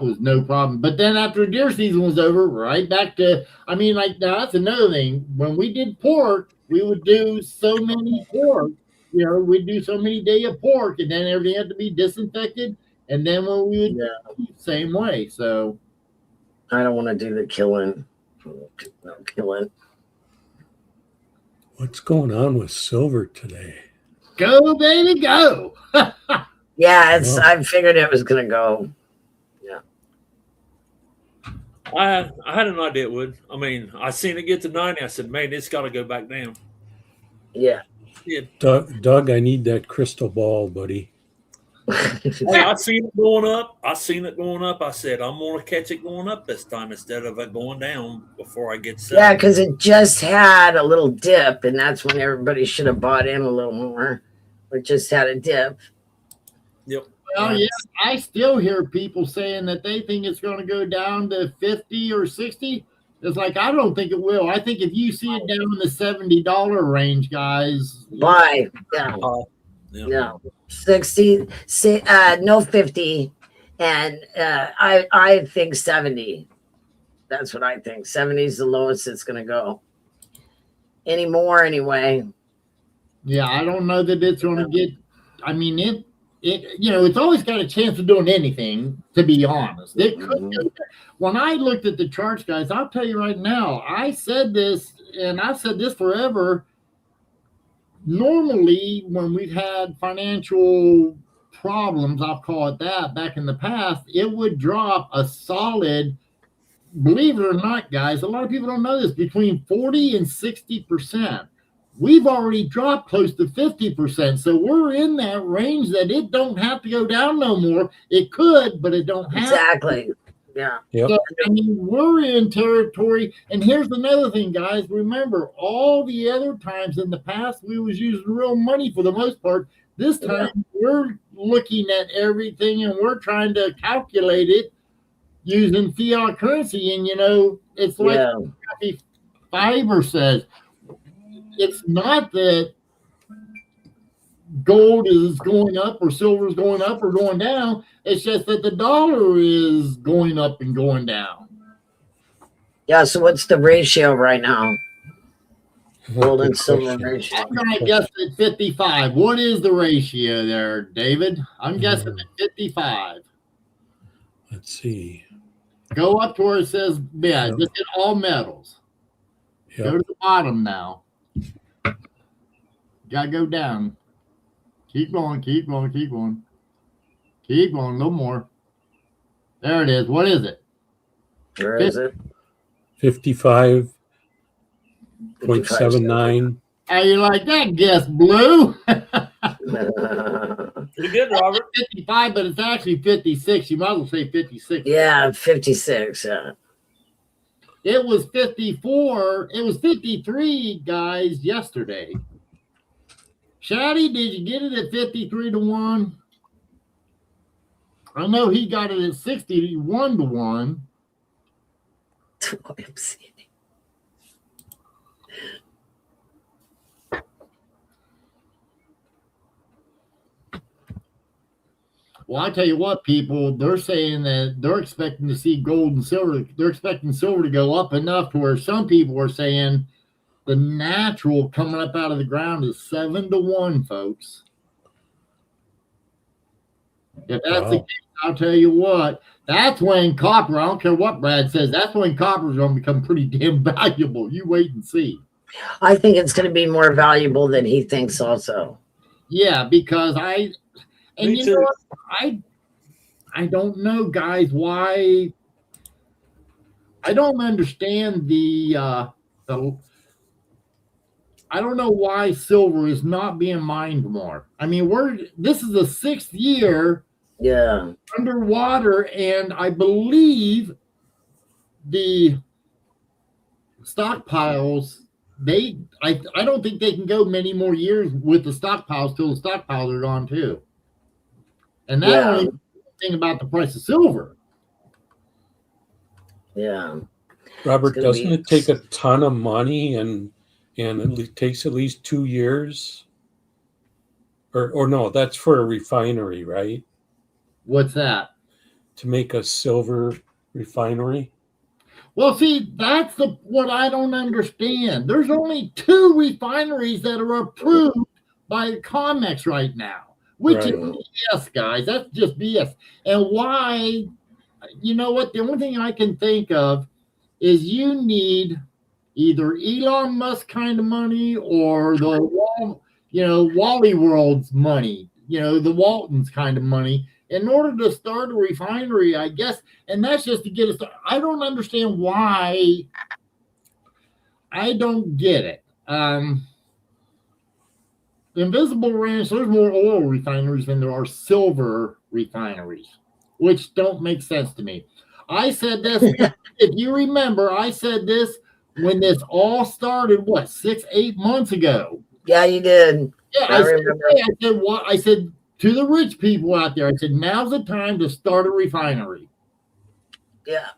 [SPEAKER 4] was no problem. But then after deer season was over, right back to, now that's another thing. When we did pork, we would do so many pork. We'd do so many days of pork, and then everything had to be disinfected. And then when we would same way. So
[SPEAKER 5] I don't want to do the killing. No killing.
[SPEAKER 3] What's going on with silver today?
[SPEAKER 4] go, baby, go.
[SPEAKER 5] Yeah, I figured it was gonna go. Yeah.
[SPEAKER 1] I had an idea it would. I seen it get to 90. I said, man, it's got to go back down.
[SPEAKER 5] Yeah.
[SPEAKER 3] Doug, I need that crystal ball, buddy.
[SPEAKER 1] Hey, I seen it going up. I said, I'm going to catch it going up this time instead of it going down before I get set.
[SPEAKER 5] Yeah, because it just had a little dip, and that's when everybody should have bought in a little more. It just had a dip.
[SPEAKER 1] Yep.
[SPEAKER 4] Well, yeah, I still hear people saying that they think it's going to go down to 50 or 60. It's like, I don't think it will. I think if you see it down in the $70 range, guys.
[SPEAKER 5] Buy. Yeah. No. 60, no 50. And I think 70. That's what I think. 70 is the lowest it's going to go. Any more, anyway.
[SPEAKER 4] Yeah, I don't know that it's going to get. It's always got a chance of doing anything, to be honest. It could. When I looked at the charts, guys, I'll tell you right now, I said this, and I've said this forever. Normally, when we've had financial problems, I'll call it that, back in the past, it would drop a solid, believe it or not, guys, a lot of people don't know this, between 40 and 60%. We've already dropped close to 50%. So we're in that range that it don't have to go down no more. It could, but it don't have
[SPEAKER 5] Exactly.
[SPEAKER 4] to.
[SPEAKER 5] Yeah.
[SPEAKER 3] Yep.
[SPEAKER 4] So, we're in territory. And here's another thing, guys. Remember, all the other times in the past, we was using real money for the most part. This time, we're looking at everything and we're trying to calculate it using fiat currency. And, it's like
[SPEAKER 5] Yeah.
[SPEAKER 4] Fiber says, it's not that gold is going up or silver is going up or going down. It's just that the dollar is going up and going down.
[SPEAKER 5] Yeah. So what's the ratio right now? Gold and
[SPEAKER 3] Good
[SPEAKER 5] silver
[SPEAKER 3] question.
[SPEAKER 5] ratio.
[SPEAKER 4] I'm going to guess at 55. What is the ratio there, David? I'm guessing at 55.
[SPEAKER 3] Let's see.
[SPEAKER 4] Go up to where it says,
[SPEAKER 3] Yep.
[SPEAKER 4] just hit all metals. Go
[SPEAKER 3] Yep.
[SPEAKER 4] to the bottom now. Got to go down. Keep going, keep going, keep going. Keep going, no more. There it is. What is it?
[SPEAKER 5] Where is it?
[SPEAKER 3] 55.79.
[SPEAKER 4] How you like that guess, Blue?
[SPEAKER 1] Pretty good, Robert.
[SPEAKER 4] 55, but it's actually 56. You might as well say 56.
[SPEAKER 5] Yeah, 56. Yeah.
[SPEAKER 4] It was 54. It was 53, guys, yesterday. Shaddy, did you get it at 53 to 1? I know he got it at 61 to 1. Well, I tell you what, people, they're saying that they're expecting to see gold and silver. They're expecting silver to go up enough to where some people are saying the natural coming up out of the ground is 7 to 1, folks. If that's the case, I'll tell you what, that's when copper, I don't care what Brad says, that's when copper is going to become pretty damn valuable. You wait and see.
[SPEAKER 5] I think it's going to be more valuable than he thinks also.
[SPEAKER 4] Yeah, because
[SPEAKER 1] Me
[SPEAKER 4] you
[SPEAKER 1] too.
[SPEAKER 4] know what? I don't know, guys, why I don't understand the I don't know why silver is not being mined more. I mean, this is the 6th year underwater, and I believe the stockpiles, I don't think they can go many more years with the stockpiles till the stockpiles are gone too. And that only thing about the price of silver.
[SPEAKER 5] Yeah.
[SPEAKER 3] Robert, doesn't it take a ton of money and it takes at least 2 years? Or no, that's for a refinery, right?
[SPEAKER 4] What's that?
[SPEAKER 3] To make a silver refinery?
[SPEAKER 4] Well, see, that's what I don't understand. There's only 2 refineries that are approved by COMEX right now, which is BS, guys. That's just BS. And why? You know what? The only thing I can think of is you need either Elon Musk kind of money or the Wally World's money, the Waltons kind of money in order to start a refinery, I guess. And that's just to get us. I don't understand why. I don't get it. Invisible Ranch, there's more oil refineries than there are silver refineries, which don't make sense to me. I said this, if you remember, I said this when this all started, 6-8 months ago.
[SPEAKER 5] Yeah, you did.
[SPEAKER 4] Yeah, I said to the rich people out there, I said, now's the time to start a refinery.
[SPEAKER 5] Yeah.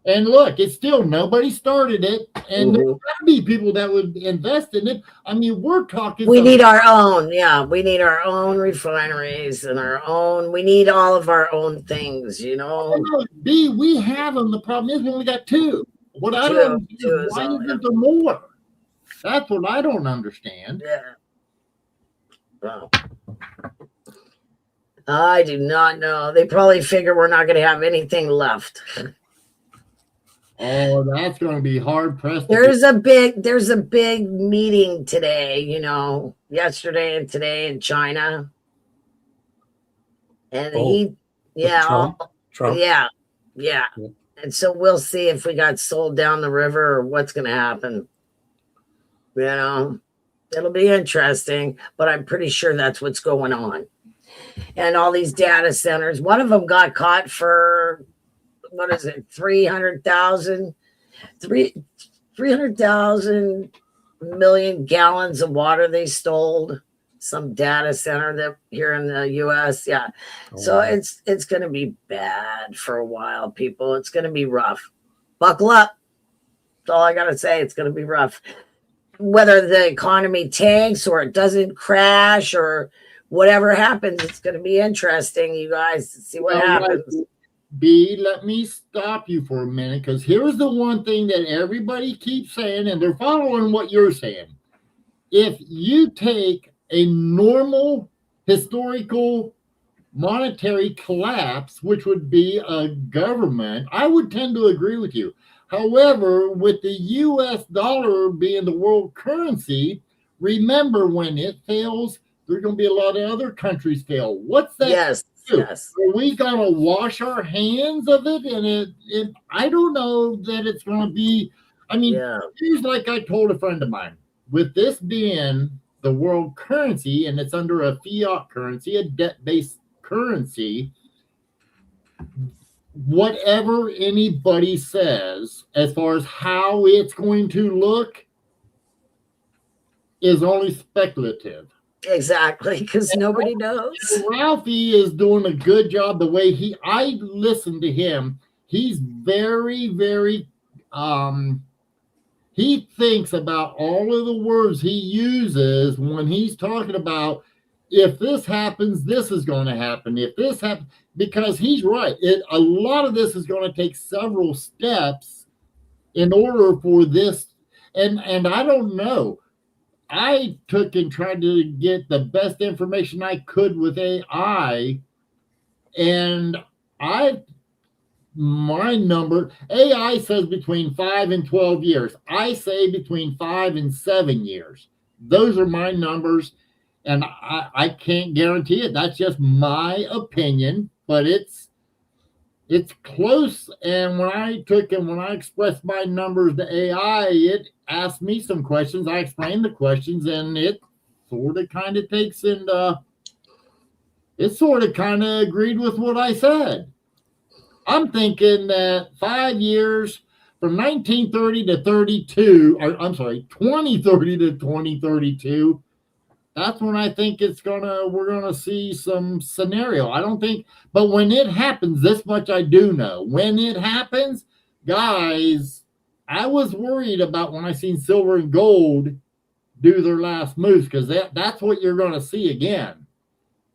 [SPEAKER 4] And look, it's still nobody started it, and there's got to be people that would invest in it. I mean, we're talking.
[SPEAKER 5] We need our own. Yeah, we need our own refineries and we need all of our own things.
[SPEAKER 4] We have them. The problem is we only got 2. What I don't understand is why isn't there more? That's what I don't understand.
[SPEAKER 5] Yeah. Wow. I do not know. They probably figure we're not going to have anything left.
[SPEAKER 4] Oh, that's going to be hard pressed.
[SPEAKER 5] There's a big meeting today, yesterday and today in China. And Trump. Yeah. And so we'll see if we got sold down the river or what's going to happen. It'll be interesting, but I'm pretty sure that's what's going on. And all these data centers, one of them got caught for, what is it, 300,000 million gallons of water they stole. some data center that here in the US. Yeah. So it's going to be bad for a while, people. It's going to be rough. Buckle up. That's all I got to say. It's going to be rough. Whether the economy tanks or it doesn't crash or whatever happens, it's going to be interesting, you guys, to see what happens.
[SPEAKER 4] B, let me stop you for a minute, because here's the one thing that everybody keeps saying, and they're following what you're saying. If you take a normal historical monetary collapse, which would be a government, I would tend to agree with you. However, with the US dollar being the world currency, remember, when it fails, there's going to be a lot of other countries fail. What's that?
[SPEAKER 5] Yes. Yes.
[SPEAKER 4] Are we going to wash our hands of it? And I don't know that it's going to be. I mean, here's like I told a friend of mine, with this being the world currency and it's under a fiat currency, a debt-based currency, whatever anybody says as far as how it's going to look is only speculative.
[SPEAKER 5] Exactly, because nobody knows.
[SPEAKER 4] Ralphie is doing a good job. The way I listen to him, he's very, very, he thinks about all of the words he uses when he's talking about, if this happens, this is going to happen. If this happens, because he's right. A lot of this is going to take several steps in order for this. And I don't know. I took and tried to get the best information I could with AI, and my number, AI says between 5 and 12 years. I say between 5 and 7 years. Those are my numbers, and I can't guarantee it. That's just my opinion, but it's close. And when I expressed my numbers to AI, it asked me some questions. I explained the questions, and it sort of kind of takes and it sort of kind of agreed with what I said. I'm thinking that 5 years from 1930 to 32, or I'm sorry, 2030 to 2032. That's when I think we're gonna see some scenario. I don't think, but when it happens, this much I do know. When it happens, guys, I was worried about when I seen silver and gold do their last moves, because that's what you're gonna see again.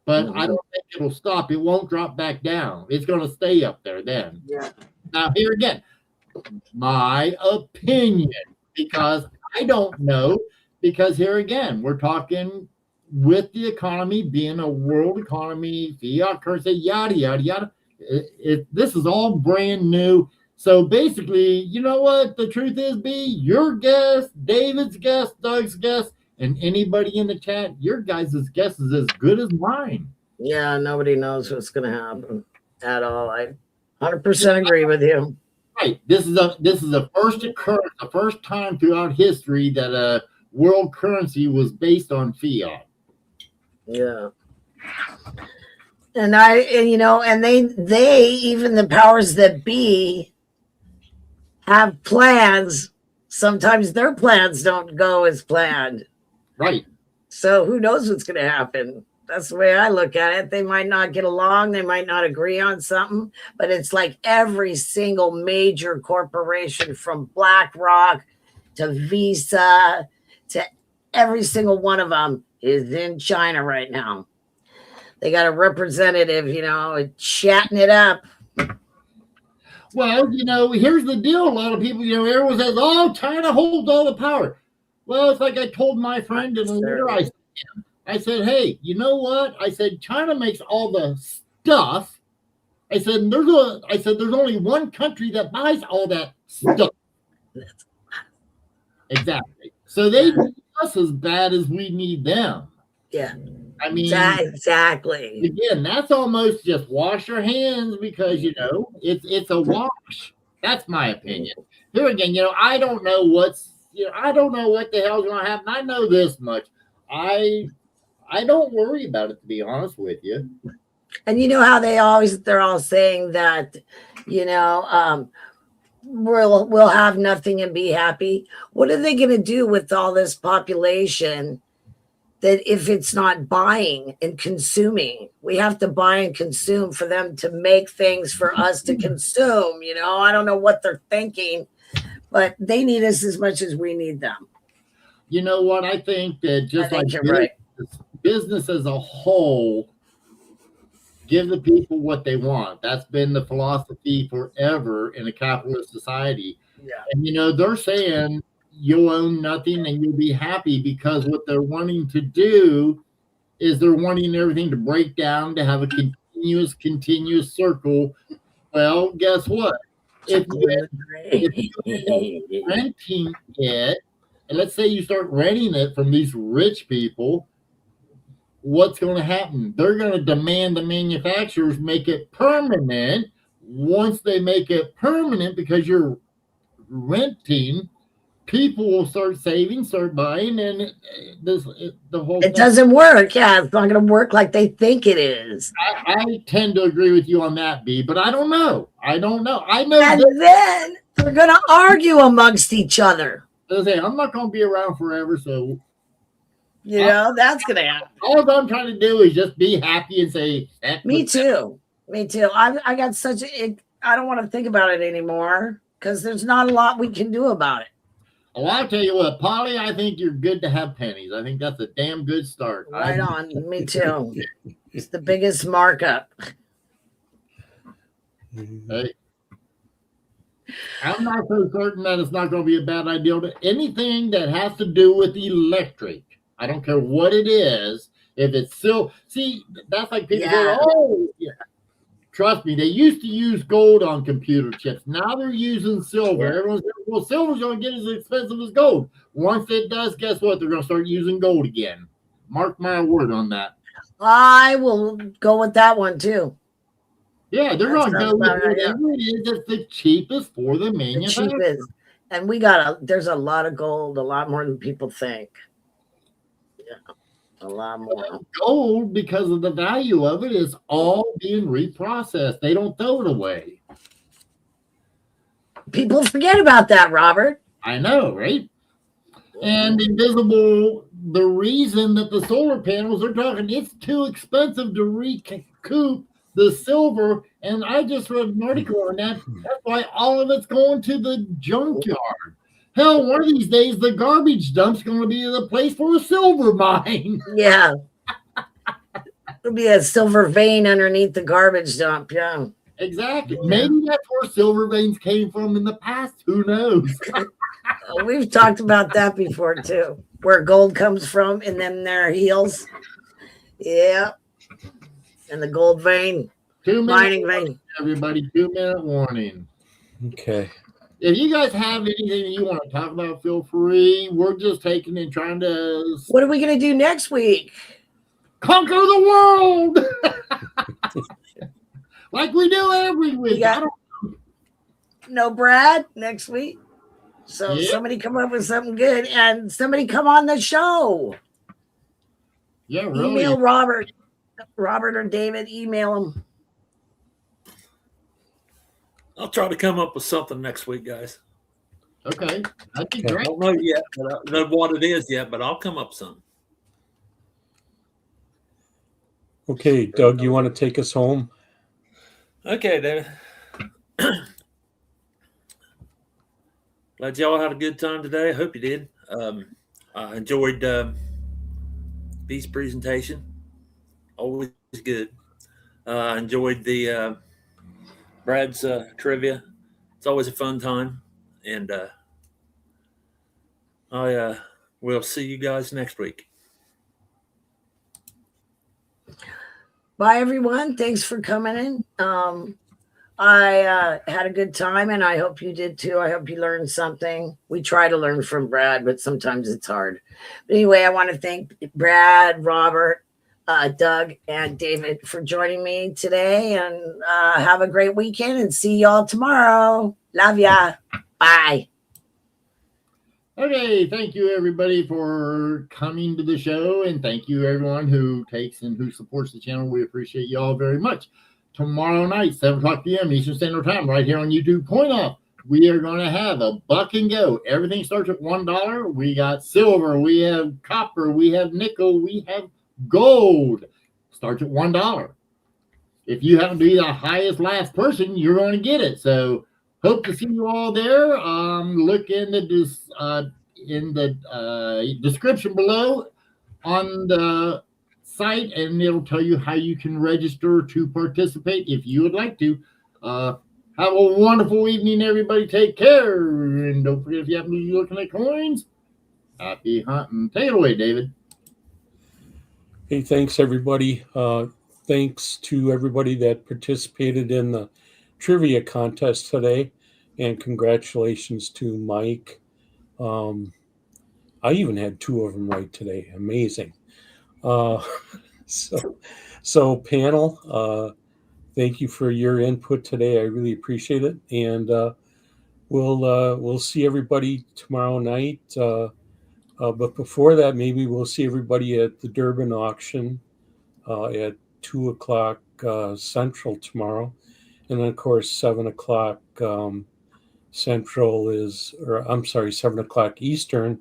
[SPEAKER 4] But I don't think it'll stop. It won't drop back down. It's gonna stay up there then.
[SPEAKER 5] Yeah.
[SPEAKER 4] Now here again, my opinion, because I don't know. Because here again, we're talking with the economy being a world economy, fiat currency, yada, yada, yada. This is all brand new. So basically, you know what the truth is, B? Your guess, David's guess, Doug's guess, and anybody in the chat, your guys' guess is as good as mine.
[SPEAKER 5] Yeah, nobody knows what's going to happen at all. I 100% agree with you.
[SPEAKER 4] Right. This is the first occurrence, the first time throughout history that a world currency was based on fiat.
[SPEAKER 5] Yeah. And they even the powers that be have plans. Sometimes their plans don't go as planned.
[SPEAKER 4] Right.
[SPEAKER 5] So who knows what's going to happen? That's the way I look at it. They might not get along. They might not agree on something, but it's like every single major corporation from BlackRock to Visa to every single one of them is in China right now. They got a representative, chatting it up.
[SPEAKER 4] Well, here's the deal. A lot of people, everyone says, oh, China holds all the power. Well, it's like I told my friend in the letter, I said, hey, you know what? I said, China makes all the stuff. I said, there's only one country that buys all that stuff. Exactly. So they need us as bad as we need them.
[SPEAKER 5] Yeah.
[SPEAKER 4] I mean,
[SPEAKER 5] exactly.
[SPEAKER 4] Again, that's almost just wash your hands, because it's a wash. That's my opinion. Here again, I don't know I don't know what the hell's going to happen. I know this much. I don't worry about it, to be honest with you.
[SPEAKER 5] And you know how they're all saying that, we'll have nothing and be happy. What are they going to do with all this population that if it's not buying and consuming, we have to buy and consume for them to make things for us to consume. You know, I don't know what they're thinking, but they need us as much as we need them.
[SPEAKER 4] You know what? I think that just like
[SPEAKER 5] you're right.
[SPEAKER 4] business as a whole, give the people what they want. That's been the philosophy forever in a capitalist society.
[SPEAKER 5] Yeah.
[SPEAKER 4] And, you know, they're saying you'll own nothing and you'll be happy, because what they're wanting to do is they're wanting everything to break down, to have a continuous circle. Well, guess what? If you're renting it, and let's say you start renting it from these rich people, what's going to happen? They're going to demand the manufacturers make it permanent. Once they make it permanent, because you're renting, people will start saving, start buying, and the whole
[SPEAKER 5] it doesn't work. Yeah, it's not going to work like they think it is.
[SPEAKER 4] I tend to agree with you on that, B, but I don't know. I know.
[SPEAKER 5] And then they're going to argue amongst each other.
[SPEAKER 4] I'm not going to be around forever, so
[SPEAKER 5] you know that's going to happen.
[SPEAKER 4] All I'm trying to do is just be happy and say,
[SPEAKER 5] Me too. I got such a. I don't want to think about it anymore because there's not a lot we can do about it.
[SPEAKER 4] Well, I'll tell you what, Polly, I think you're good to have pennies. I think that's a damn good start.
[SPEAKER 5] Right on. Me too. It's the biggest markup.
[SPEAKER 4] Hey. I'm not so certain that it's not going to be a bad idea to anything that has to do with electric. I don't care what it is. If it's still, see, that's like people go, oh, yeah. Trust me, they used to use gold on computer chips. Now they're using silver. Yeah. Everyone's saying, well, silver's going to get as expensive as gold. Once it does, guess what? They're going to start using gold again. Mark my word on that.
[SPEAKER 5] I will go with that one too.
[SPEAKER 4] Yeah, they're going to go with whatever it is that's the cheapest for the manufacturer.
[SPEAKER 5] And there's a lot of gold, a lot more than people think. Yeah. A lot more.
[SPEAKER 4] Gold, because of the value of it, is all being reprocessed. They don't throw it away.
[SPEAKER 5] People forget about that, Robert.
[SPEAKER 4] I know, right? And invisible, the reason that the solar panels are talking, it's too expensive to recoup the silver. And I just read an article on that. That's why all of it's going to the junkyard. Hell, one of these days, the garbage dump's going to be the place for a silver mine.
[SPEAKER 5] Yeah. There'll be a silver vein underneath the garbage dump. Yeah.
[SPEAKER 4] Exactly. Yeah. Maybe that's where silver veins came from in the past. Who knows?
[SPEAKER 5] We've talked about that before, too. Where gold comes from and then their heels. Yeah. And the gold vein.
[SPEAKER 4] 2 minute
[SPEAKER 5] mining vein.
[SPEAKER 4] Everybody, 2-minute warning.
[SPEAKER 3] Okay.
[SPEAKER 4] If you guys have anything you want to talk about, feel free. We're just taking and trying to...
[SPEAKER 5] What are we going to do next week?
[SPEAKER 4] Conquer the world! Like we do every week.
[SPEAKER 5] No Brad next week. So somebody come up with something good and somebody come on the show.
[SPEAKER 4] Yeah, really.
[SPEAKER 5] Email Robert or David, email them.
[SPEAKER 1] I'll try to come up with something next week, guys.
[SPEAKER 4] Okay. That'd be great.
[SPEAKER 1] I don't know yet. I don't know what it is yet, but I'll come up with something.
[SPEAKER 3] Okay, Doug, you want to take us home?
[SPEAKER 1] Okay, David. Glad y'all had a good time today. I hope you did. I enjoyed B's presentation. Always good. I enjoyed the Brad's trivia. It's always a fun time. And I will see you guys next week.
[SPEAKER 5] Bye, everyone. Thanks for coming in. I had a good time, and I hope you did too. I hope you learned something. We try to learn from Brad, but sometimes it's hard. But anyway, I want to thank Brad, Robert, Doug, and David for joining me today. And have a great weekend, and see y'all tomorrow. Love ya. Bye.
[SPEAKER 4] Okay, thank you everybody for coming to the show, and thank you everyone who takes and who supports the channel. We appreciate you all very much. Tomorrow night, 7 o'clock p.m. Eastern Standard Time, right here on YouTube. Point off we are going to have a buck and go. Everything starts at $1. We got silver, we have copper, we have nickel, we have gold. Starts at $1. If you happen to be the highest last person, you're going to get it. So hope to see you all there. Look in the description below on the site, and it'll tell you how you can register to participate if you would like to. Have a wonderful evening, everybody. Take care. And don't forget, if you happen to be looking at coins, happy hunting. Take it away, David.
[SPEAKER 3] Hey, thanks, everybody. Thanks to everybody that participated in the trivia contest today. And congratulations to Mike. I even had 2 of them right today. Amazing. So panel, thank you for your input today. I really appreciate it. And we'll see everybody tomorrow night. But before that, maybe we'll see everybody at the Durban auction at 2 o'clock Central tomorrow. And then, of course, 7 o'clock Central is, or I'm sorry, 7 o'clock Eastern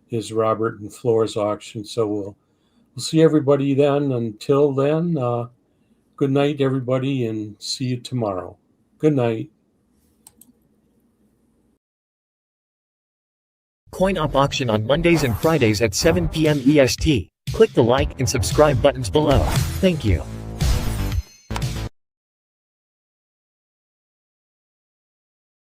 [SPEAKER 3] is Robert and Flora's auction. So we'll see everybody then. Until then, good night, everybody, and see you tomorrow. Good night.
[SPEAKER 7] Coin Op auction on Mondays and Fridays at 7 p.m. EST. Click the like and subscribe buttons below. Thank you.